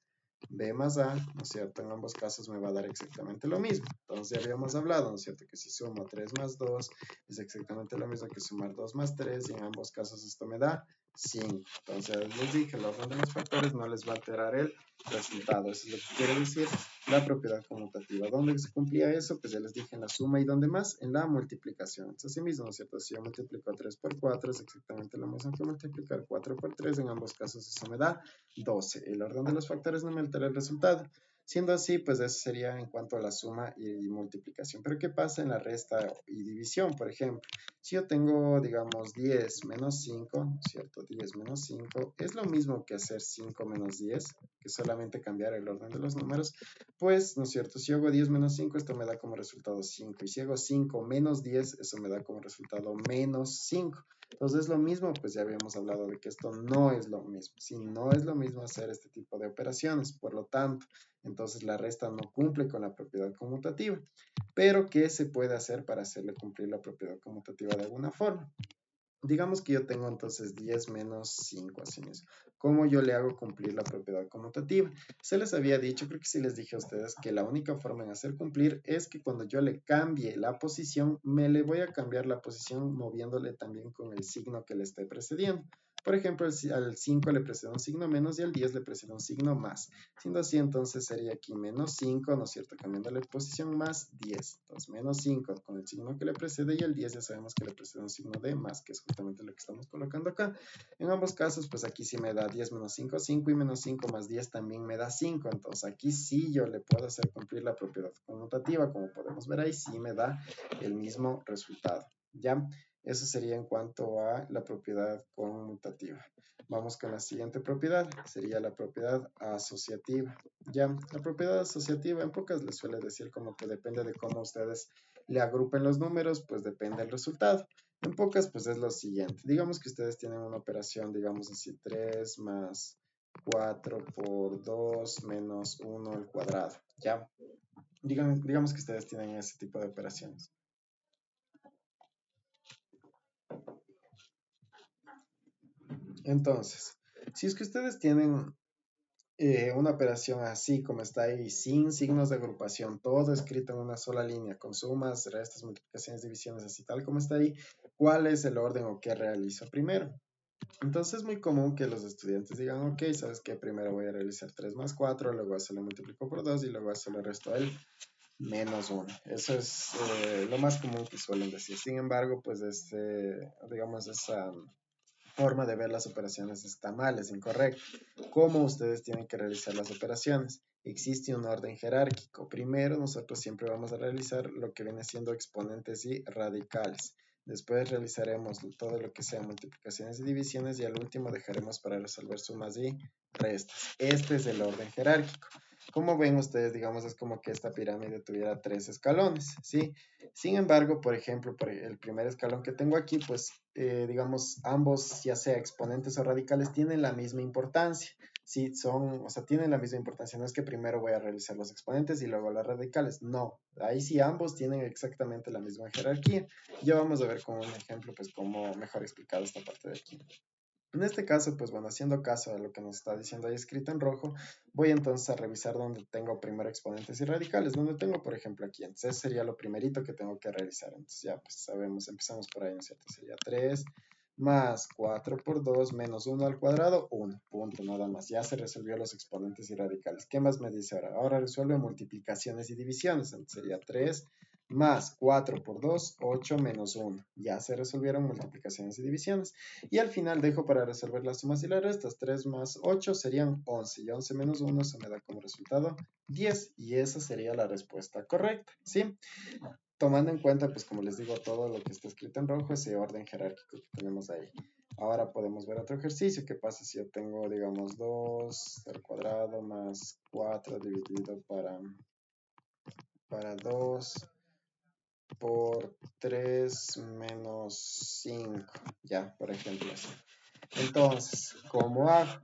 B más A, ¿no es cierto? En ambos casos me va a dar exactamente lo mismo. Entonces ya habíamos hablado, ¿no es cierto? Que si sumo 3 más 2 es exactamente lo mismo que sumar 2 más 3 y en ambos casos esto me da 5. Entonces les dije, el orden de los factores no les va a alterar el resultado. Eso es lo que quiere decir la propiedad conmutativa. ¿Dónde se cumplía eso? Pues ya les dije en la suma y ¿dónde más? En la multiplicación. Entonces, así mismo, ¿no es cierto? Si yo multiplico 3 por 4 es exactamente lo mismo que multiplicar 4 por 3. En ambos casos eso me da 12. El orden de los factores no me altera el resultado. Siendo así, pues eso sería en cuanto a la suma y multiplicación. Pero ¿qué pasa en la resta y división, por ejemplo? Si yo tengo, digamos, 10 menos 5, ¿no es cierto? 10 menos 5 es lo mismo que hacer 5 menos 10, que solamente cambiar el orden de los números. Pues, ¿no es cierto? Si yo hago 10 menos 5, esto me da como resultado 5. Y si hago 5 menos 10, eso me da como resultado menos 5. Entonces es lo mismo, pues ya habíamos hablado de que esto no es lo mismo. Si no es lo mismo hacer este tipo de operaciones, por lo tanto, entonces la resta no cumple con la propiedad conmutativa. Pero, ¿qué se puede hacer para hacerle cumplir la propiedad conmutativa de alguna forma? Digamos que yo tengo entonces 10 menos 5 así mismo. ¿Cómo yo le hago cumplir la propiedad conmutativa? Se les había dicho, creo que sí les dije a ustedes, que la única forma en hacer cumplir es que cuando yo le cambie la posición, me le voy a cambiar la posición moviéndole también con el signo que le esté precediendo. Por ejemplo, al 5 le precede un signo menos y al 10 le precede un signo más. Siendo así, entonces sería aquí menos 5, ¿no es cierto? Cambiándole posición más 10. Entonces, menos 5 con el signo que le precede y el 10 ya sabemos que le precede un signo de más, que es justamente lo que estamos colocando acá. En ambos casos, pues aquí sí me da 10 menos 5, 5 y menos 5 más 10 también me da 5. Entonces, aquí sí yo le puedo hacer cumplir la propiedad conmutativa. Como podemos ver ahí, sí me da el mismo resultado. ¿Ya? Eso sería en cuanto a la propiedad conmutativa. Vamos con la siguiente propiedad, sería la propiedad asociativa. Ya, la propiedad asociativa en pocas les suele decir como que depende de cómo ustedes le agrupen los números, pues depende del resultado. En pocas, pues es lo siguiente. Digamos que ustedes tienen una operación, digamos así, 3 más 4 por 2 menos 1 al cuadrado. Ya, digamos que ustedes tienen ese tipo de operaciones. Entonces, si es que ustedes tienen una operación así como está ahí, sin signos de agrupación, todo escrito en una sola línea, con sumas, restas, multiplicaciones, divisiones, así tal como está ahí, ¿cuál es el orden o qué realizo primero? Entonces es muy común que los estudiantes digan, ok, ¿sabes qué? Primero voy a realizar 3 más 4, luego a eso le multiplico por 2 y luego a eso le resto el menos 1. Eso es lo más común que suelen decir. Sin embargo, pues digamos, esa forma de ver las operaciones está mal, es incorrecto. ¿Cómo ustedes tienen que realizar las operaciones? Existe un orden jerárquico. Primero, nosotros siempre vamos a realizar lo que viene siendo exponentes y radicales. Después realizaremos todo lo que sea multiplicaciones y divisiones y al último dejaremos para resolver sumas y restas. Este es el orden jerárquico. Como ven ustedes, digamos, es como que esta pirámide tuviera 3 escalones, ¿sí? Sin embargo, por ejemplo, por el primer escalón que tengo aquí, pues, digamos, ambos, ya sea exponentes o radicales, tienen la misma importancia. Sí, o sea, tienen la misma importancia. No es que primero voy a realizar los exponentes y luego las radicales. No, ahí sí ambos tienen exactamente la misma jerarquía. Ya vamos a ver con un ejemplo, pues, cómo mejor explicado esta parte de aquí. En este caso, pues bueno, haciendo caso a lo que nos está diciendo ahí escrito en rojo, voy entonces a revisar donde tengo primero exponentes y radicales, donde tengo, por ejemplo, aquí. Entonces sería lo primerito que tengo que realizar. Entonces ya, pues sabemos, empezamos por ahí, ¿no es cierto? Sería 3 más 4 por 2 menos 1 al cuadrado, 1, punto, nada más. Ya se resolvió los exponentes y radicales. ¿Qué más me dice ahora? Ahora resuelve multiplicaciones y divisiones. Entonces sería 3 más 4 por 2, 8 menos 1. Ya se resolvieron multiplicaciones y divisiones. Y al final dejo para resolver las sumas y las restas. 3 más 8 serían 11. Y 11 menos 1 eso me da como resultado 10. Y esa sería la respuesta correcta, ¿sí? Tomando en cuenta, pues como les digo, todo lo que está escrito en rojo, ese orden jerárquico que tenemos ahí. Ahora podemos ver otro ejercicio. ¿Qué pasa si yo tengo, digamos, 2 al cuadrado más 4 dividido para 2 por 3 menos 5? Ya, por ejemplo, así. Entonces, ¿cómo hago?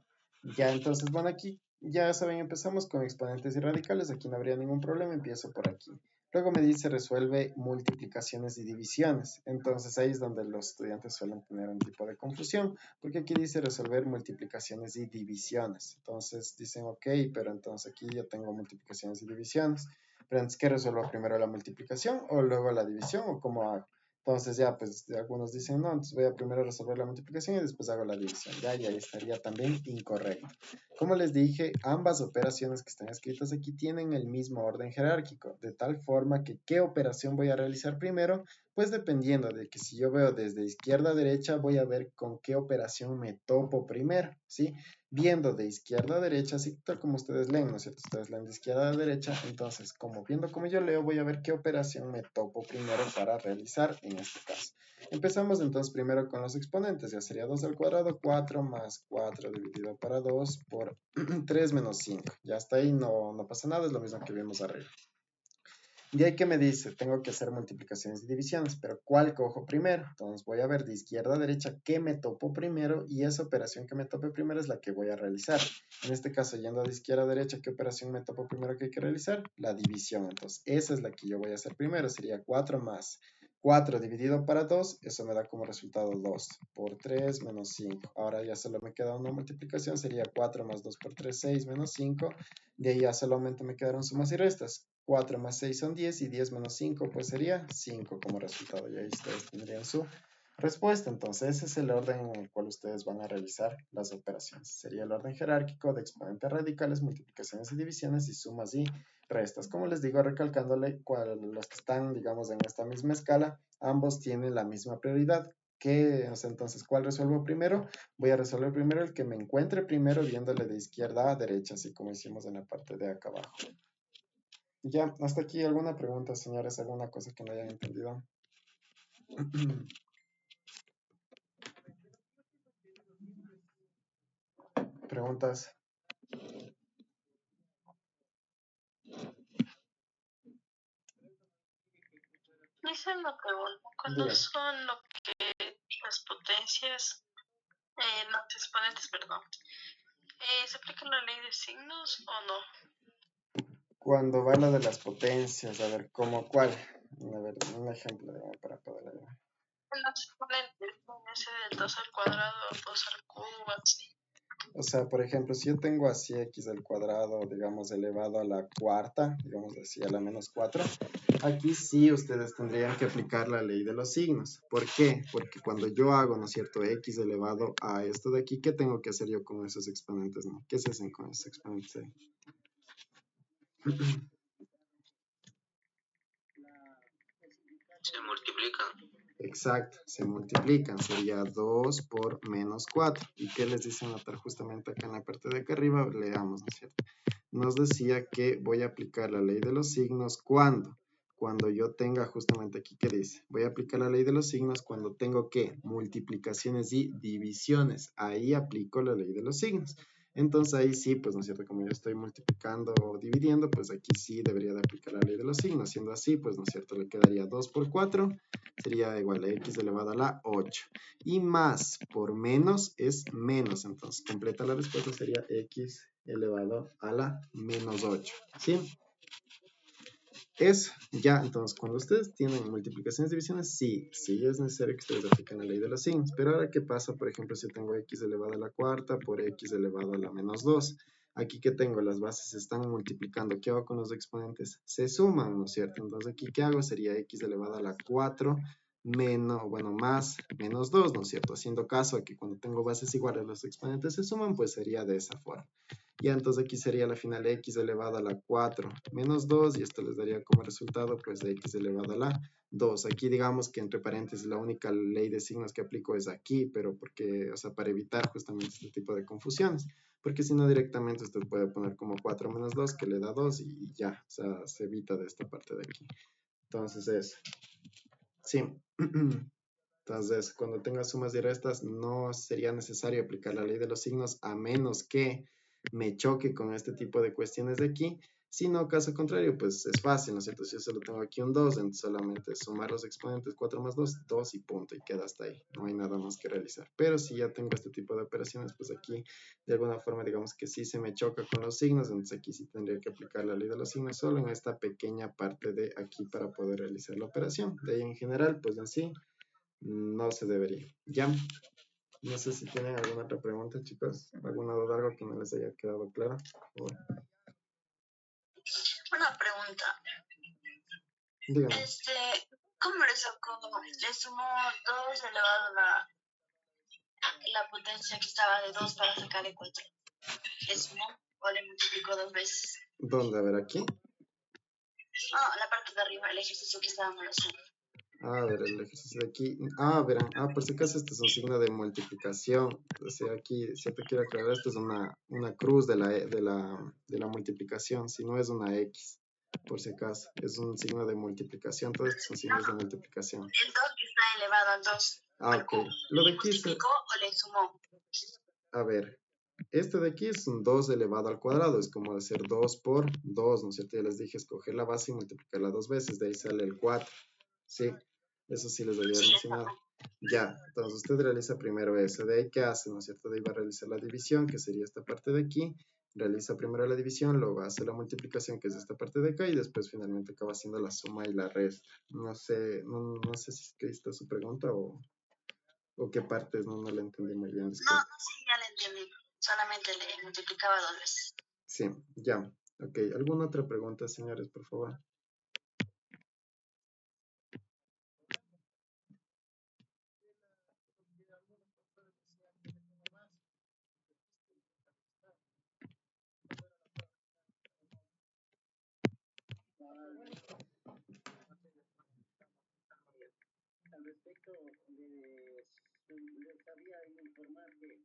Ya, entonces, bueno, aquí ya saben, empezamos con exponentes y radicales. Aquí no habría ningún problema, empiezo por aquí. Luego me dice resuelve multiplicaciones y divisiones. Entonces ahí es donde los estudiantes suelen tener un tipo de confusión, porque aquí dice resolver multiplicaciones y divisiones. Entonces dicen, ok, pero entonces aquí yo tengo multiplicaciones y divisiones. Pero antes, ¿qué resuelvo primero la multiplicación o luego la división o cómo hago? Entonces ya, pues algunos dicen, no, entonces voy a primero resolver la multiplicación y después hago la división. Ya, y ahí estaría también incorrecto. Como les dije, ambas operaciones que están escritas aquí tienen el mismo orden jerárquico, de tal forma que ¿qué operación voy a realizar primero? Pues dependiendo de que si yo veo desde izquierda a derecha, voy a ver con qué operación me topo primero, ¿sí? Viendo de izquierda a derecha, así tal como ustedes leen, ¿no es cierto? Ustedes leen de izquierda a derecha, entonces, como viendo como yo leo, voy a ver qué operación me topo primero para realizar en este caso. Empezamos entonces primero con los exponentes, ya sería 2 al cuadrado, 4 más 4 dividido para 2 por 3 menos 5. Ya hasta ahí no pasa nada, es lo mismo que vimos arriba. Y ahí que me dice, tengo que hacer multiplicaciones y divisiones, pero ¿cuál cojo primero? Entonces voy a ver de izquierda a derecha qué me topo primero y esa operación que me tope primero es la que voy a realizar. En este caso, yendo de izquierda a derecha, ¿qué operación me topo primero que hay que realizar? La división. Entonces, esa es la que yo voy a hacer primero. Sería 4 más 4 dividido para 2, eso me da como resultado 2 por 3 menos 5. Ahora ya solo me queda una multiplicación, sería 4 más 2 por 3, 6 menos 5. De ahí ya solamente me quedaron sumas y restas. 4 más 6 son 10 y 10 menos 5 pues sería 5 como resultado. Y ahí ustedes tendrían su respuesta. Entonces ese es el orden en el cual ustedes van a realizar las operaciones. Sería el orden jerárquico de exponentes radicales, multiplicaciones y divisiones y sumas y restas. Como les digo, recalcándole los que están, digamos, en esta misma escala, ambos tienen la misma prioridad. Entonces, ¿cuál resuelvo primero? Voy a resolver primero el que me encuentre primero viéndole de izquierda a derecha, así como hicimos en la parte de acá abajo. Ya, hasta aquí alguna pregunta, señores, alguna cosa que no hayan entendido. Preguntas. Hice una pregunta. ¿Cuándo Diga. son las potencias, los exponentes, perdón? ¿Se aplica la ley de signos o no? Cuando va lo de las potencias, a ver, ¿cómo cuál? A ver, un ejemplo para poder ver. En los exponentes, ese del 2 al cuadrado, 2 al cubo, así. O sea, por ejemplo, si yo tengo así x al cuadrado, digamos, elevado a la cuarta, digamos así, a la menos 4, aquí sí ustedes tendrían que aplicar la ley de los signos. ¿Por qué? Porque cuando yo hago, ¿no es cierto?, x elevado a esto de aquí, ¿qué tengo que hacer yo con esos exponentes? ¿No? ¿Qué se hacen con esos exponentes ahí? Se multiplican. Exacto, se multiplican, sería 2 por menos 4. ¿Y qué les dice anotar justamente acá en la parte de acá arriba? Leamos, ¿no es cierto? Nos decía que voy a aplicar la ley de los signos cuando yo tenga justamente aquí, ¿qué dice? Voy a aplicar la ley de los signos cuando tengo que multiplicaciones y divisiones. Ahí aplico la ley de los signos. Entonces ahí sí, pues no es cierto, como yo estoy multiplicando o dividiendo, pues aquí sí debería de aplicar la ley de los signos. Siendo así, pues no es cierto, le quedaría 2 por 4, sería igual a x elevado a la 8. Y más por menos es menos, entonces completa la respuesta sería x elevado a la menos 8. ¿Sí? Eso, ya, entonces, cuando ustedes tienen multiplicaciones y divisiones, sí es necesario que ustedes apliquen la ley de los signos. Pero ahora, ¿qué pasa? Por ejemplo, si tengo x elevado a la cuarta por x elevado a la menos 2. Aquí que tengo, las bases se están multiplicando. ¿Qué hago con los exponentes? Se suman, ¿no es cierto? Entonces, aquí, ¿qué hago? Sería x elevado a la 4 más menos 2, ¿no es cierto? Haciendo caso a que cuando tengo bases iguales los exponentes se suman, pues sería de esa forma. Ya entonces aquí sería la final x elevado a la 4 menos 2 y esto les daría como resultado pues x elevado a la 2. Aquí digamos que entre paréntesis la única ley de signos que aplico es aquí, pero porque, o sea, para evitar justamente este tipo de confusiones. Porque si no directamente usted puede poner como 4 menos 2 que le da 2 y ya, o sea, se evita de esta parte de aquí. Entonces eso. Sí. Entonces, cuando tenga sumas y restas, no sería necesario aplicar la ley de los signos a menos que me choque con este tipo de cuestiones de aquí. Si no, caso contrario, pues es fácil, ¿no es cierto? Si yo solo tengo aquí un 2, entonces solamente sumar los exponentes 4 más 2, 2 y punto, y queda hasta ahí. No hay nada más que realizar. Pero si ya tengo este tipo de operaciones, pues aquí de alguna forma digamos que sí se me choca con los signos, entonces aquí sí tendría que aplicar la ley de los signos solo en esta pequeña parte de aquí para poder realizar la operación. De ahí en general, pues en sí no se debería. ¿Ya? No sé si tienen alguna otra pregunta, chicos. ¿Alguna duda, algo que no les haya quedado claro? Una pregunta. Díganme. ¿Cómo le sumo 2 elevado a la potencia que estaba de 2 para sacarle 4? ¿Le sumo o le multiplico 2 veces? ¿Dónde? A ver, aquí. No, la parte de arriba, el ejercicio que estábamos haciendo. A ver, el ejercicio de aquí. Verán. Por si acaso este es un signo de multiplicación. O sea, aquí, cierto, quiero aclarar, esto es una cruz de la multiplicación, si no es una X, por si acaso. Es un signo de multiplicación. Todos estos son signos de multiplicación. El 2 está elevado al 2. Ok. Lo de ¿Le aquí multiplicó o le sumó? a ver, este de aquí es un 2 elevado al cuadrado, es como hacer 2 por 2, ¿no es cierto? Ya les dije, escoger la base y multiplicarla 2 veces, de ahí sale el 4, ¿sí? Eso sí les había Sí, mencionado. Ya, entonces usted realiza primero eso, de ahí ¿qué hace, no es cierto? De ahí va a realizar la división, que sería esta parte de aquí, realiza primero la división, luego hace la multiplicación, que es esta parte de acá, y después finalmente acaba haciendo la suma y la resta. No sé, no sé si es que esta es su pregunta o qué partes, no la entendí muy bien, No, disculpe. sí, ya le entendí. Solamente le multiplicaba 2 veces. Sí, ya. Ok, ¿alguna otra pregunta, señores, por favor? Al respecto, les había informar que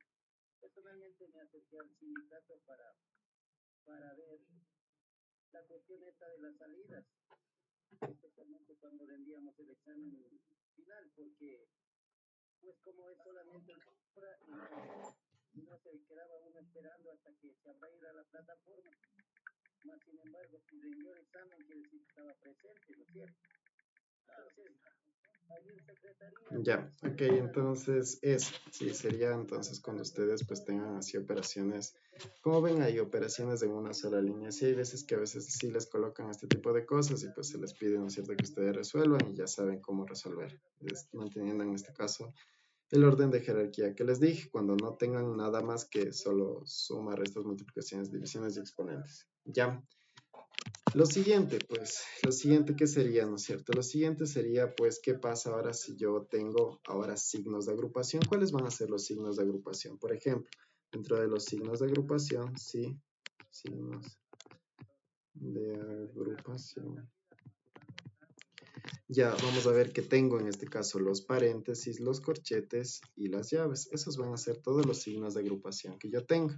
personalmente me acerqué al sindicato para ver la cuestión esta de las salidas, especialmente cuando rendíamos el examen final, porque pues como es solamente una hora y no se quedaba uno esperando hasta que se abriera la plataforma, más sin embargo, si rindió el examen quiere decir que estaba presente, ¿no es cierto? Entonces, ahí en secretaría... Ya, ok, entonces eso, sí, sería entonces cuando ustedes pues tengan así operaciones, como ven hay operaciones en una sola línea, sí hay veces que a veces sí les colocan este tipo de cosas y pues se les pide, ¿no es cierto?, que ustedes resuelvan y ya saben cómo resolver, manteniendo en este caso el orden de jerarquía que les dije, cuando no tengan nada más que solo suma, restas, multiplicaciones, divisiones y exponentes. Ya. Lo siguiente, pues, lo siguiente que sería, ¿no es cierto? Lo siguiente sería, pues, ¿qué pasa ahora si yo tengo ahora signos de agrupación? ¿Cuáles van a ser los signos de agrupación? Por ejemplo, dentro de los signos de agrupación, sí, signos de agrupación. Ya, vamos a ver que tengo en este caso los paréntesis, los corchetes y las llaves. Esos van a ser todos los signos de agrupación que yo tengo.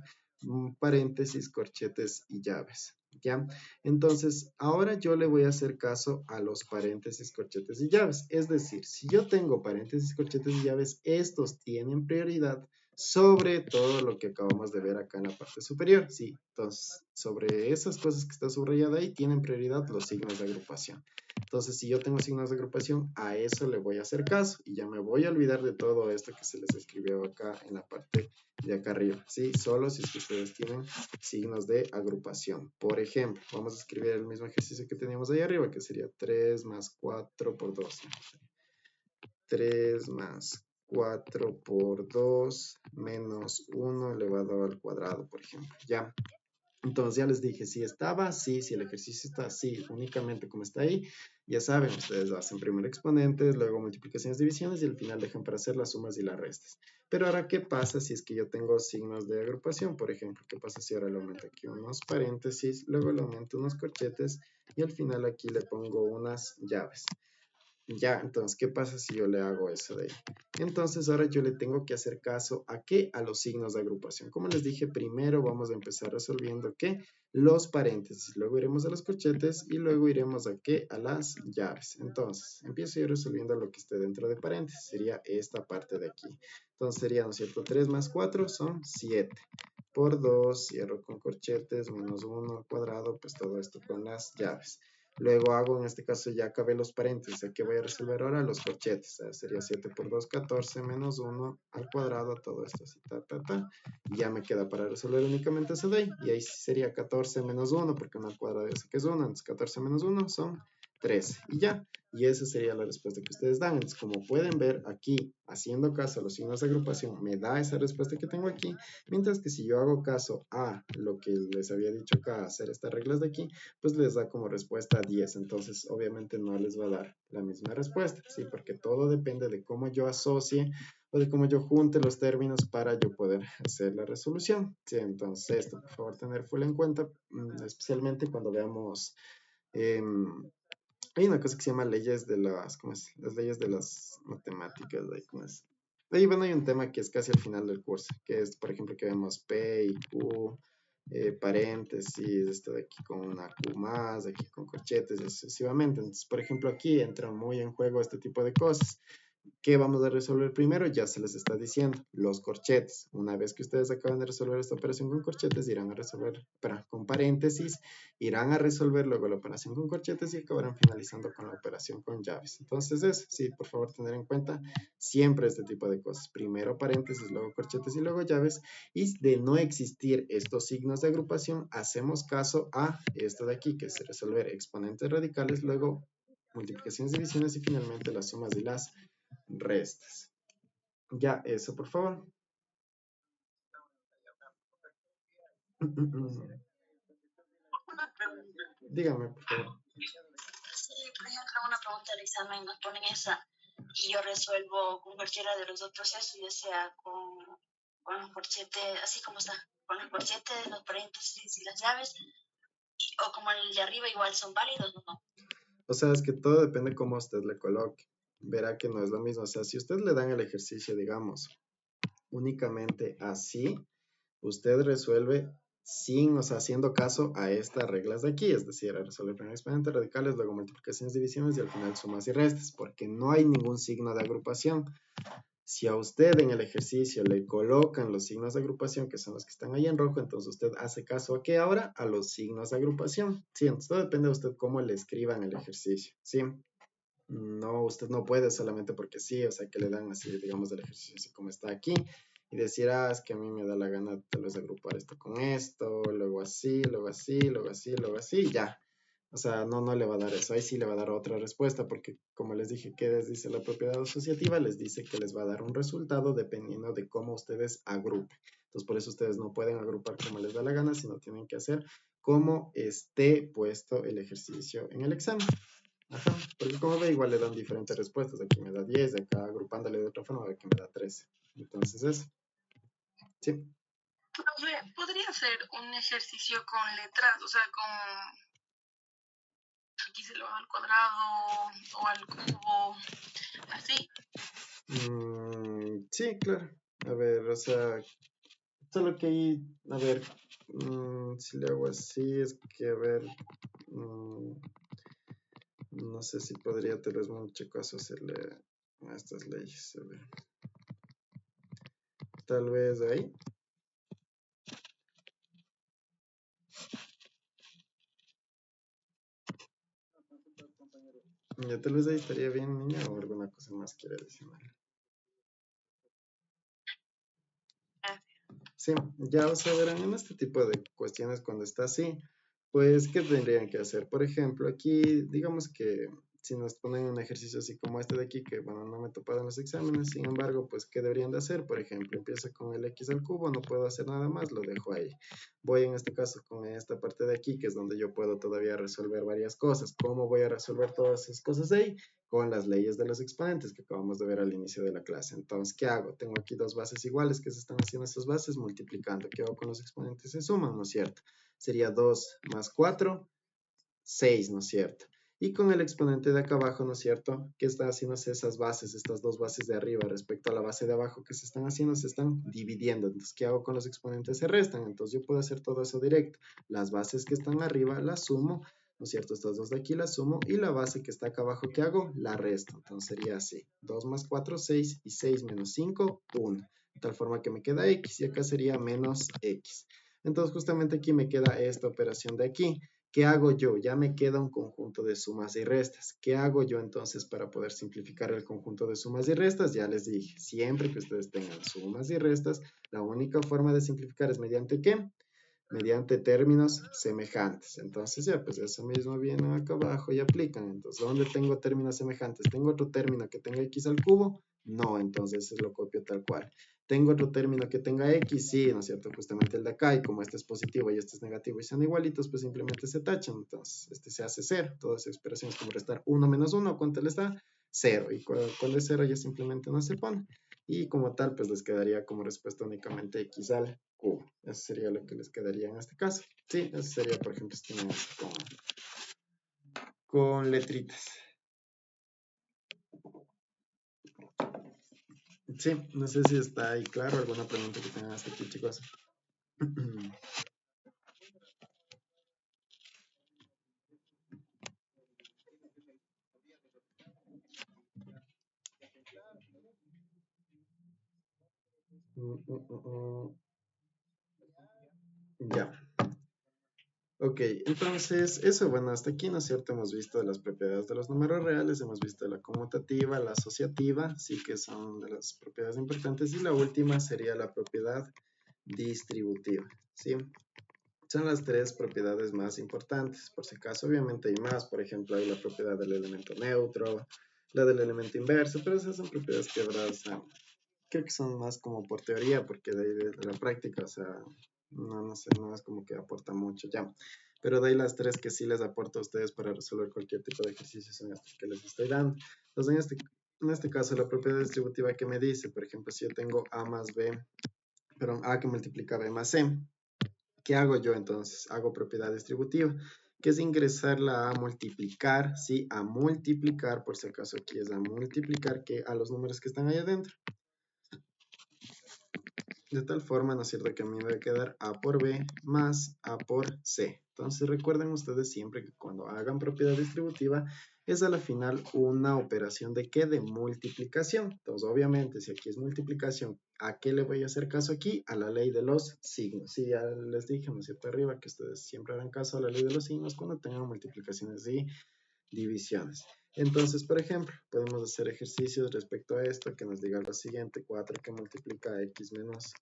Paréntesis, corchetes y llaves. ¿Ya? Entonces, ahora yo le voy a hacer caso a los paréntesis, corchetes y llaves. Es decir, si yo tengo paréntesis, corchetes y llaves, estos tienen prioridad sobre todo lo que acabamos de ver acá en la parte superior. Sí, entonces, sobre esas cosas que está subrayada ahí, tienen prioridad los signos de agrupación. Entonces, si yo tengo signos de agrupación, a eso le voy a hacer caso y ya me voy a olvidar de todo esto que se les escribió acá en la parte de acá arriba, ¿sí? Solo si es que ustedes tienen signos de agrupación. Por ejemplo, vamos a escribir el mismo ejercicio que teníamos ahí arriba, que sería 3 más 4 por 2. 3 más 4 por 2 menos 1 elevado al cuadrado, por ejemplo. Ya. Entonces ya les dije, si estaba así, si el ejercicio está así, únicamente como está ahí, ya saben, ustedes hacen primero exponentes, luego multiplicaciones, divisiones y al final dejan para hacer las sumas y las restas. Pero ahora, ¿qué pasa si es que yo tengo signos de agrupación? Por ejemplo, ¿qué pasa si ahora le aumento aquí unos paréntesis, luego le aumento unos corchetes y al final aquí le pongo unas llaves? Ya, entonces, ¿qué pasa si yo le hago eso de ahí? Entonces, ahora yo le tengo que hacer caso ¿a qué? A los signos de agrupación. Como les dije, primero vamos a empezar resolviendo ¿qué? Los paréntesis. Luego iremos a los corchetes y luego iremos ¿a qué? A las llaves. Entonces, empiezo yo resolviendo lo que esté dentro de paréntesis. Sería esta parte de aquí. Entonces, sería, ¿no es cierto? 3 más 4 son 7. Por 2, cierro con corchetes, menos 1 al cuadrado, pues todo esto con las llaves. Luego hago, en este caso ya acabé los paréntesis. Aquí voy a resolver ahora los corchetes. Sería 7 por 2, 14 menos 1 al cuadrado. Todo esto así, Y ya me queda para resolver únicamente eso de ahí. Y ahí sería 14 menos 1, porque 1 al cuadrado ya sé que es 1. Entonces 14 menos 1 son 13. Y ya. Y esa sería la respuesta que ustedes dan. Entonces, como pueden ver aquí, haciendo caso a los signos de agrupación, me da esa respuesta que tengo aquí. Mientras que si yo hago caso a lo que les había dicho acá, hacer estas reglas de aquí, pues les da como respuesta 10. Entonces, obviamente no les va a dar la misma respuesta, ¿sí? Porque todo depende de cómo yo asocie o de cómo yo junte los términos para yo poder hacer la resolución, ¿sí? Entonces, esto, por favor, tener full en cuenta, especialmente cuando veamos Hay una cosa que se llama leyes de las, ¿cómo es? Las leyes de las matemáticas, ahí, ¿cómo es? Ahí, bueno, hay un tema que es casi al final del curso, que es, por ejemplo, que vemos P y Q, paréntesis, esto de aquí con una Q más, de aquí con corchetes, y así sucesivamente. Entonces, por ejemplo, aquí entra muy en juego este tipo de cosas. ¿Qué vamos a resolver primero? Ya se les está diciendo, los corchetes. Una vez que ustedes acaban de resolver esta operación con corchetes, irán a resolver, con paréntesis, irán a resolver luego la operación con corchetes y acabarán finalizando con la operación con llaves. Entonces eso, sí, por favor tener en cuenta siempre este tipo de cosas. Primero paréntesis, luego corchetes y luego llaves. Y de no existir estos signos de agrupación, hacemos caso a esto de aquí, que es resolver exponentes radicales, luego multiplicaciones, divisiones y finalmente las sumas y las restas. Ya, eso por favor. Una pregunta. Dígame, por favor. Si, por ejemplo, una pregunta del examen nos ponen esa y yo resuelvo con cualquiera de los dos procesos, ya sea con los corchetes, así como está, con los corchetes, los paréntesis y las llaves, o como el de arriba igual son válidos o no. O sea, es que todo depende cómo usted le coloque. Verá que no es lo mismo. O sea, si usted le dan el ejercicio, digamos, únicamente así, usted resuelve sin, o sea, haciendo caso a estas reglas de aquí, es decir, a resolver primero exponentes radicales, luego multiplicaciones, divisiones y al final sumas y restas, porque no hay ningún signo de agrupación. Si a usted en el ejercicio le colocan los signos de agrupación, que son los que están ahí en rojo, entonces usted hace caso a qué ahora? A los signos de agrupación. Sí, entonces todo depende de usted cómo le escriban el ejercicio. Sí. No, usted no puede solamente porque sí, o sea, que le dan así, digamos, del ejercicio así como está aquí, y decir, ah, es que a mí me da la gana tal vez agrupar esto con esto, luego así, luego así, luego así, luego así, y ya. O sea, no le va a dar eso, ahí sí le va a dar otra respuesta, porque como les dije que les dice la propiedad asociativa, les dice que les va a dar un resultado dependiendo de cómo ustedes agrupen. Entonces, por eso ustedes no pueden agrupar como les da la gana, sino tienen que hacer como esté puesto el ejercicio en el examen. Ajá, porque como ve, igual le dan diferentes respuestas. Aquí me da 10, de acá agrupándole de otra forma, aquí me da 13. Entonces eso, sí. Profe, podría ser un ejercicio con letras, o sea, con aquí se lo va al cuadrado o al cubo, así. Sí, claro. A ver, o sea, solo que ahí, a ver, si le hago así, es que, a ver, no sé si podría tal vez mucho caso hacerle a estas leyes. A ver, tal vez ahí. Ya, tal vez ahí estaría bien, niña, o alguna cosa más quiere decir. Sí, ya, o sea, verán, en este tipo de cuestiones cuando está así, pues, ¿qué tendrían que hacer? Por ejemplo, aquí, digamos que si nos ponen un ejercicio así como este de aquí, que bueno, no me he topado en los exámenes, sin embargo, pues, ¿qué deberían de hacer? Por ejemplo, empiezo con el x al cubo, no puedo hacer nada más, lo dejo ahí. Voy en este caso con esta parte de aquí, que es donde yo puedo todavía resolver varias cosas. ¿Cómo voy a resolver todas esas cosas ahí? Con las leyes de los exponentes que acabamos de ver al inicio de la clase. Entonces, ¿qué hago? Tengo aquí dos bases iguales que se están haciendo estas bases multiplicando. ¿Qué hago con los exponentes? Se suman, ¿no es cierto? Sería 2 más 4, 6, ¿no es cierto? Y con el exponente de acá abajo, ¿no es cierto? ¿Qué están haciéndose esas bases, estas dos bases de arriba respecto a la base de abajo que se están haciendo? Se están dividiendo. Entonces, ¿qué hago con los exponentes? Se restan. Entonces, yo puedo hacer todo eso directo. Las bases que están arriba las sumo, ¿no es cierto? Estas dos de aquí las sumo y la base que está acá abajo, ¿qué hago? La resto. Entonces, sería así. 2 más 4, 6 y 6 menos 5, 1. De tal forma que me queda x y acá sería menos x. Entonces, justamente aquí me queda esta operación de aquí. ¿Qué hago yo? Ya me queda un conjunto de sumas y restas. ¿Qué hago yo entonces para poder simplificar el conjunto de sumas y restas? Ya les dije, siempre que ustedes tengan sumas y restas, la única forma de simplificar es mediante ¿qué? Mediante términos semejantes. Entonces ya, pues eso mismo vienen acá abajo y aplican. Entonces, ¿dónde tengo términos semejantes? ¿Tengo otro término que tenga x al cubo? No, entonces lo copio tal cual. ¿Tengo otro término que tenga x? Sí, ¿no es cierto? Justamente el de acá, y como este es positivo y este es negativo y son igualitos, pues simplemente se tachan. Entonces, este se hace 0. Todas las expresiones como restar 1 menos 1, ¿cuánto les da? 0. Y cuando es 0 ya simplemente no se pone. Y como tal, pues les quedaría como respuesta únicamente x al cubo. Eso sería lo que les quedaría en este caso. Sí, eso sería, por ejemplo, si tienen esto como con letritas. Sí, no sé si está ahí claro. ¿Alguna pregunta que tengan hasta aquí, chicos? Ya. Ok, entonces eso, bueno, hasta aquí, ¿no es cierto? Hemos visto las propiedades de los números reales, hemos visto la conmutativa, la asociativa, sí que son de las propiedades importantes, y la última sería la propiedad distributiva, ¿sí? Son las tres propiedades más importantes, por si acaso, obviamente hay más, por ejemplo, hay la propiedad del elemento neutro, la del elemento inverso, pero esas son propiedades que habrá, o sea, creo que son más como por teoría, porque de ahí de la práctica, o sea, no sé, no es como que aporta mucho ya. Pero de ahí las tres que sí les aporto a ustedes para resolver cualquier tipo de ejercicio son estas que les estoy dando. Entonces, en este caso, la propiedad distributiva que me dice, por ejemplo, si yo tengo A más B, perdón, A que multiplica B más C, ¿qué hago yo entonces? Hago propiedad distributiva, que es ingresarla a multiplicar, ¿sí? A multiplicar, por si acaso aquí es a multiplicar que a los números que están ahí adentro. De tal forma, ¿no es cierto?, que a mí me va a quedar A por B más A por C. Entonces recuerden ustedes siempre que cuando hagan propiedad distributiva es a la final una operación de ¿qué? De multiplicación. Entonces obviamente si aquí es multiplicación, ¿a qué le voy a hacer caso aquí? A la ley de los signos. Sí, ya les dije, ¿no es cierto?, arriba que ustedes siempre harán caso a la ley de los signos cuando tengan multiplicaciones y divisiones. Entonces, por ejemplo, podemos hacer ejercicios respecto a esto que nos diga lo siguiente: 4 que multiplica a x menos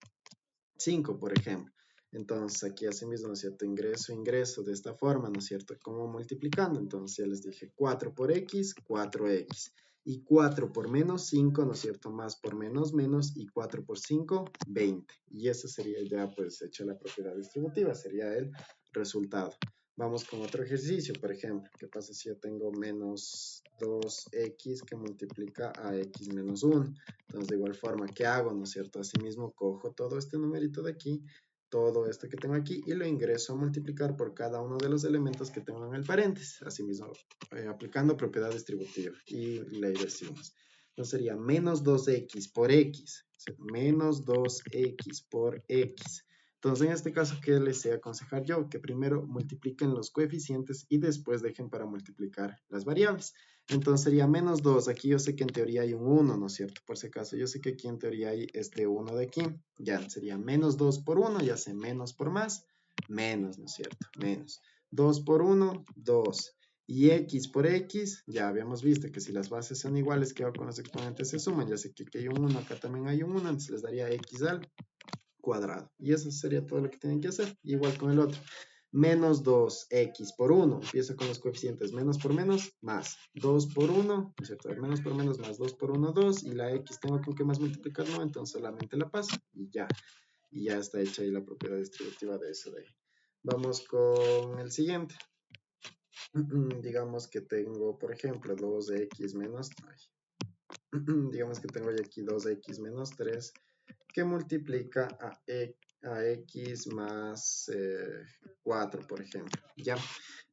5, por ejemplo. Entonces, aquí asimismo, ¿no es cierto?, ingreso de esta forma, ¿no es cierto?, como multiplicando. Entonces, ya les dije 4 por x, 4x. Y 4 por menos 5, ¿no es cierto?, más por menos, menos, y 4 por 5, 20. Y esa sería ya, pues, hecha la propiedad distributiva, sería el resultado. Vamos con otro ejercicio, por ejemplo. ¿Qué pasa si yo tengo menos 2x que multiplica a x menos 1? Entonces, de igual forma, ¿qué hago? ¿No es cierto? Asimismo, cojo todo este numerito de aquí, todo esto que tengo aquí, y lo ingreso a multiplicar por cada uno de los elementos que tengo en el paréntesis. Asimismo, aplicando propiedad distributiva y ley de signos. Entonces sería menos 2x por x. O sea, menos 2x por x. Entonces, en este caso, ¿qué les sé aconsejar yo? Que primero multipliquen los coeficientes y después dejen para multiplicar las variables. Entonces sería menos 2. Aquí yo sé que en teoría hay un 1, ¿no es cierto? Por si acaso, yo sé que aquí en teoría hay este 1 de aquí. Ya sería menos 2 por 1, ya sé menos por más, menos, ¿no es cierto? Menos. 2 por 1, 2. Y x por x, ya habíamos visto que si las bases son iguales, que con los exponentes se suman. Ya sé que aquí hay un 1, acá también hay un 1, entonces les daría x al cuadrado. Y eso sería todo lo que tienen que hacer. Igual con el otro. Menos 2x por 1. Empiezo con los coeficientes. Menos por menos, más. 2 por 1, ¿no es cierto? Menos por menos, más 2 por 1, 2. Y la x tengo con qué más multiplicar, ¿no? Entonces solamente la paso y ya. Y ya está hecha ahí la propiedad distributiva de eso de ahí. Vamos con el siguiente. Digamos que tengo, por ejemplo, 2x menos... digamos que tengo aquí 2x menos 3 que multiplica a x más 4, por ejemplo. ¿Ya?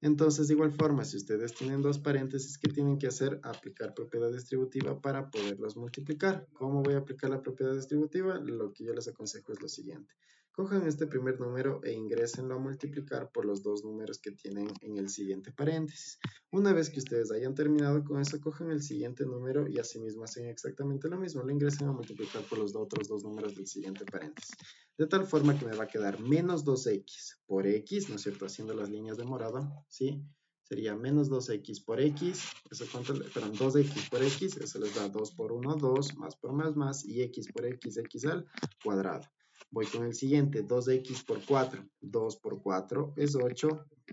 Entonces, de igual forma, si ustedes tienen dos paréntesis, ¿qué tienen que hacer? Aplicar propiedad distributiva para poderlos multiplicar. ¿Cómo voy a aplicar la propiedad distributiva? Lo que yo les aconsejo es lo siguiente. Cojan este primer número e ingrésenlo a multiplicar por los dos números que tienen en el siguiente paréntesis. Una vez que ustedes hayan terminado con eso, cojan el siguiente número y asimismo hacen exactamente lo mismo. Lo ingresen a multiplicar por los otros dos números del siguiente paréntesis. De tal forma que me va a quedar menos 2x por x, ¿no es cierto? Haciendo las líneas de morado, ¿sí? Sería menos 2x por x, eso cuánto, perdón, 2x por x, eso les da 2 por 1, 2, más por más, y x por x, x al cuadrado. Voy con el siguiente, 2x por 4. 2 por 4 es 8,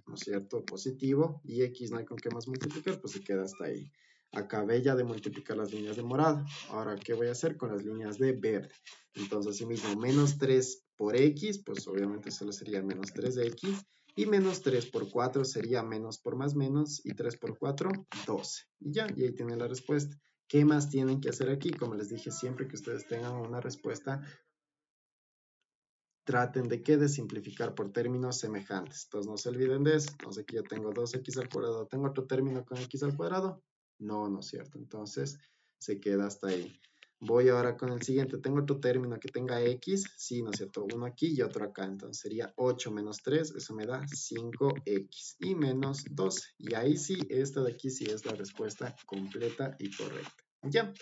¿no es cierto? Positivo. Y x no hay con qué más multiplicar, pues se queda hasta ahí. Acabé ya de multiplicar las líneas de morado. Ahora, ¿qué voy a hacer con las líneas de verde? Entonces, así mismo, menos 3 por x, pues obviamente solo sería menos 3x. Y menos 3 por 4 sería menos por más menos. Y 3 por 4, 12. Y ya, y ahí tienen la respuesta. ¿Qué más tienen que hacer aquí? Como les dije, siempre que ustedes tengan una respuesta traten de que de simplificar por términos semejantes. Entonces no se olviden de eso. Entonces aquí yo tengo 2x al cuadrado. ¿Tengo otro término con x al cuadrado? No, no es cierto. Entonces se queda hasta ahí. Voy ahora con el siguiente. ¿Tengo otro término que tenga x? Sí, ¿no es cierto? Uno aquí y otro acá. Entonces sería 8 menos 3. Eso me da 5x y menos 12. Y ahí sí, esta de aquí sí es la respuesta completa y correcta. ¿Ya?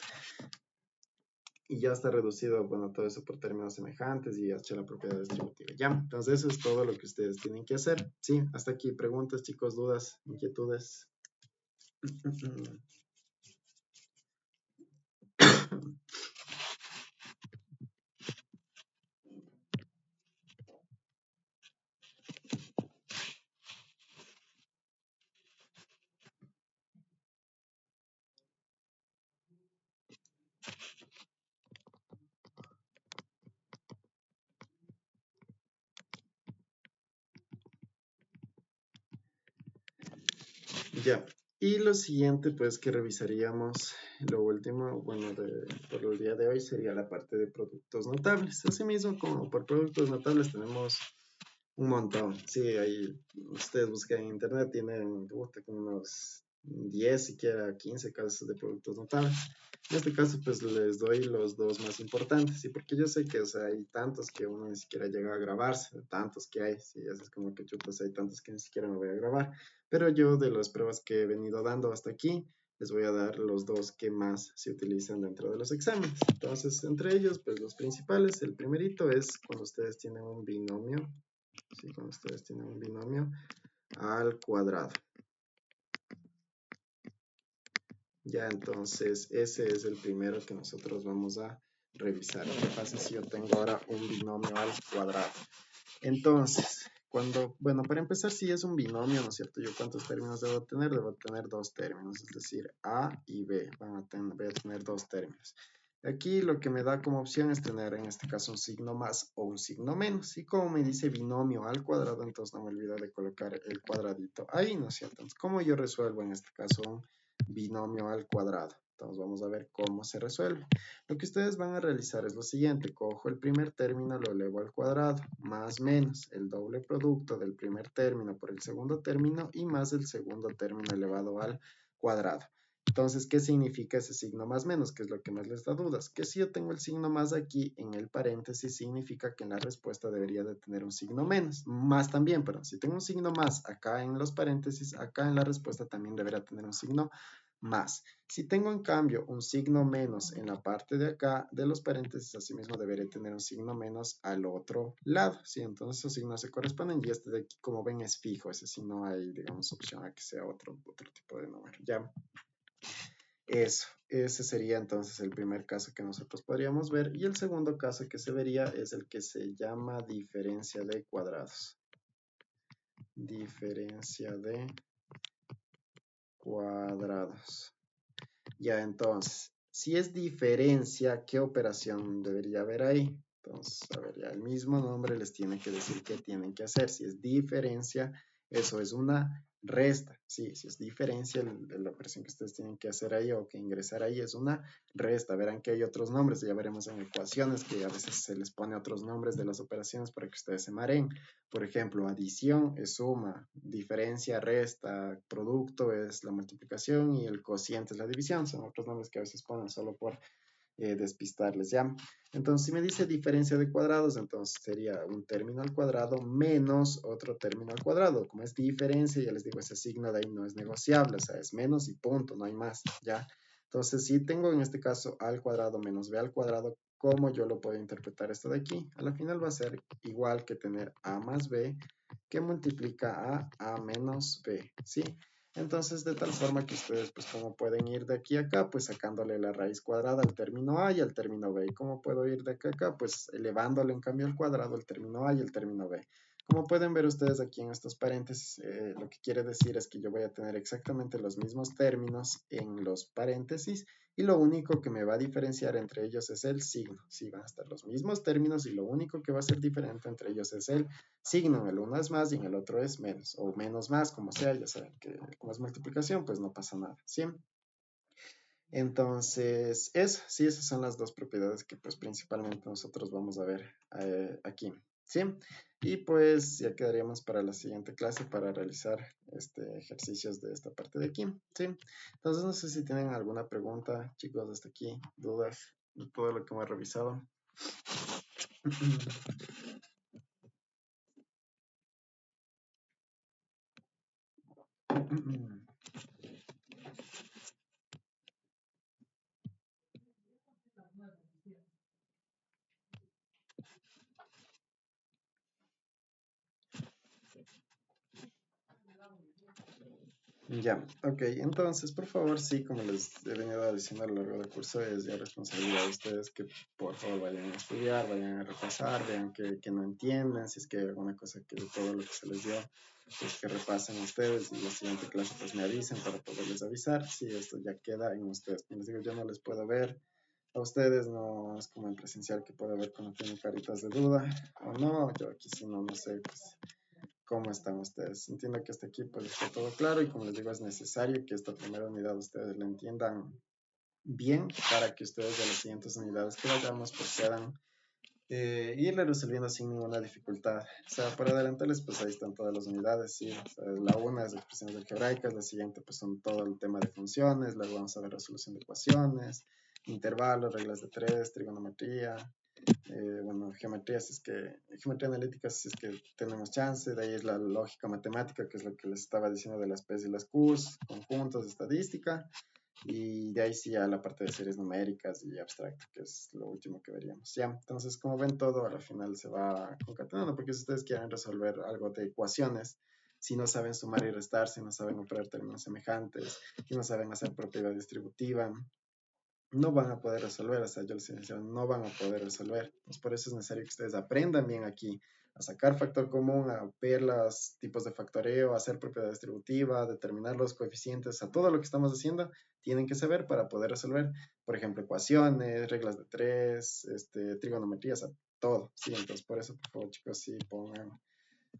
Y ya está reducido, bueno, todo eso por términos semejantes y hecho la propiedad distributiva. Ya, entonces eso es todo lo que ustedes tienen que hacer. Sí, hasta aquí. Preguntas, chicos, dudas, inquietudes. Ya, y lo siguiente pues que revisaríamos, lo último, bueno, por el día de hoy sería la parte de productos notables. Asimismo, como por productos notables tenemos un montón. Sí, ahí ustedes buscan en internet, tienen como unos 10, siquiera 15 casos de productos notables. En este caso, pues les doy los dos más importantes, ¿sí? Porque yo sé que, o sea, hay tantos que uno ni siquiera llega a grabarse, tantos que hay, sí, eso es como que chutas, hay tantos que ni siquiera me voy a grabar. Pero yo de las pruebas que he venido dando hasta aquí, les voy a dar los dos que más se utilizan dentro de los exámenes. Entonces, entre ellos, pues los principales, el primerito es cuando ustedes tienen un binomio, ¿sí? Cuando ustedes tienen un binomio al cuadrado. Ya, entonces, ese es el primero que nosotros vamos a revisar. ¿Qué pasa si yo tengo ahora un binomio al cuadrado? Entonces, bueno, para empezar, si es un binomio, ¿no es cierto? ¿Yo cuántos términos debo tener? Debo tener dos términos, es decir, A y B. Voy a tener dos términos. Aquí lo que me da como opción es tener, en este caso, un signo más o un signo menos. Y como me dice binomio al cuadrado, entonces no me olvido de colocar el cuadradito ahí, ¿no es cierto? Entonces, ¿cómo yo resuelvo en este caso un binomio al cuadrado? Entonces, vamos a ver cómo se resuelve. Lo que ustedes van a realizar es lo siguiente. Cojo el primer término, lo elevo al cuadrado, más menos el doble producto del primer término por el segundo término y más el segundo término elevado al cuadrado. Entonces, ¿qué significa ese signo más menos? Que es lo que más les da dudas. Que si yo tengo el signo más aquí en el paréntesis, significa que en la respuesta debería de tener un signo menos. Más también, pero si tengo un signo más acá en los paréntesis, acá en la respuesta también debería tener un signo más. Si tengo en cambio un signo menos en la parte de acá de los paréntesis, asimismo deberé tener un signo menos al otro lado, ¿sí? Entonces esos signos se corresponden y este de aquí, como ven, es fijo, ese sí no hay, digamos, opción a que sea otro tipo de número, ¿ya? Eso, ese sería entonces el primer caso que nosotros podríamos ver y el segundo caso que se vería es el que se llama diferencia de cuadrados. Diferencia de cuadrados. Ya, entonces, si es diferencia, ¿qué operación debería haber ahí? Entonces, a ver, ya el mismo nombre les tiene que decir qué tienen que hacer. Si es diferencia, eso es una resta. Sí, si es diferencia, la operación que ustedes tienen que hacer ahí o que ingresar ahí es una resta. Verán que hay otros nombres, ya veremos en ecuaciones que a veces se les pone otros nombres de las operaciones para que ustedes se mareen. Por ejemplo, adición es suma, diferencia, resta, producto es la multiplicación y el cociente es la división. Son otros nombres que a veces ponen solo por despistarles, ¿ya? Entonces, si me dice diferencia de cuadrados, entonces sería un término al cuadrado menos otro término al cuadrado. Como es diferencia, ya les digo, ese signo de ahí no es negociable, o sea, es menos y punto, no hay más, ¿ya? Entonces, si tengo en este caso a al cuadrado menos b al cuadrado, ¿cómo yo lo puedo interpretar esto de aquí? A la final va a ser igual que tener a más b que multiplica a menos b, ¿sí? Entonces, de tal forma que ustedes, pues, ¿cómo pueden ir de aquí a acá? Pues sacándole la raíz cuadrada al término a y al término b. ¿Y cómo puedo ir de acá a acá? Pues elevándole en cambio al cuadrado el término a y el término b. Como pueden ver ustedes aquí en estos paréntesis, lo que quiere decir es que yo voy a tener exactamente los mismos términos en los paréntesis y lo único que me va a diferenciar entre ellos es el signo. Sí, van a estar los mismos términos y lo único que va a ser diferente entre ellos es el signo. En el uno es más y en el otro es menos, o menos más, como sea, ya saben que como es multiplicación, pues no pasa nada, ¿sí? Entonces, eso, sí, esas son las dos propiedades que pues principalmente nosotros vamos a ver aquí. ¿sí? Y pues ya quedaríamos para la siguiente clase para realizar ejercicios de esta parte de aquí, ¿sí? Entonces no sé si tienen alguna pregunta, chicos, hasta aquí, dudas de todo lo que hemos revisado. Ya, ok, entonces por favor, sí, como les he venido diciendo a lo largo del curso, es ya responsabilidad de ustedes que por favor vayan a estudiar, vayan a repasar, vean que no entienden, si es que hay alguna cosa que de todo lo que se les dio, pues que repasen ustedes y la siguiente clase pues me avisen para poderles avisar si esto ya queda en ustedes. Como les digo, yo no les puedo ver a ustedes, no es como en presencial que puedo ver cuando tienen caritas de duda o no, yo aquí sí no sé, pues cómo están ustedes. Entiendo que hasta aquí pues está todo claro y como les digo es necesario que esta primera unidad ustedes la entiendan bien para que ustedes de las siguientes unidades que vayamos pues puedan irle resolviendo sin ninguna dificultad. O sea, para adelantarles pues ahí están todas las unidades, ¿sí? O sea, la una es expresiones algebraicas, la siguiente pues son todo el tema de funciones, luego vamos a ver resolución de ecuaciones, intervalos, reglas de tres, trigonometría, bueno, geometría, si es que, geometría analítica, si es que tenemos chance, de ahí es la lógica matemática, que es lo que les estaba diciendo de las P's y las Q's, conjuntos, estadística, y de ahí sí a la parte de series numéricas y abstracto, que es lo último que veríamos. Ya, entonces, como ven, todo al final se va concatenando, porque si ustedes quieren resolver algo de ecuaciones, si no saben sumar y restar, si no saben operar términos semejantes, si no saben hacer propiedad distributiva, no van a poder resolver, o sea, yo les decía, no van a poder resolver. Pues por eso es necesario que ustedes aprendan bien aquí a sacar factor común, a ver los tipos de factoreo, a hacer propiedad distributiva, determinar los coeficientes, a todo lo que estamos haciendo, tienen que saber para poder resolver, por ejemplo, ecuaciones, reglas de tres, trigonometría, o sea, todo, sí, entonces por eso, por favor, chicos, sí pongan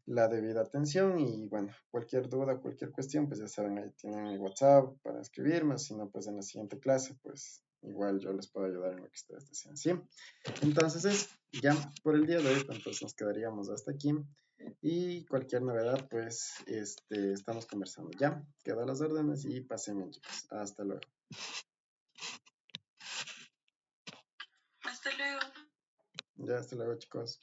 la debida atención y bueno, cualquier duda, cualquier cuestión, pues ya saben, ahí tienen mi WhatsApp para escribirme, si no, pues en la siguiente clase, pues igual yo les puedo ayudar en lo que ustedes deseen, ¿sí? Entonces es ya por el día de hoy, entonces nos quedaríamos hasta aquí y cualquier novedad, pues estamos conversando, ¿ya? Quedo a las órdenes y pasen bien, chicos. Hasta luego. Hasta luego. Ya, hasta luego, chicos.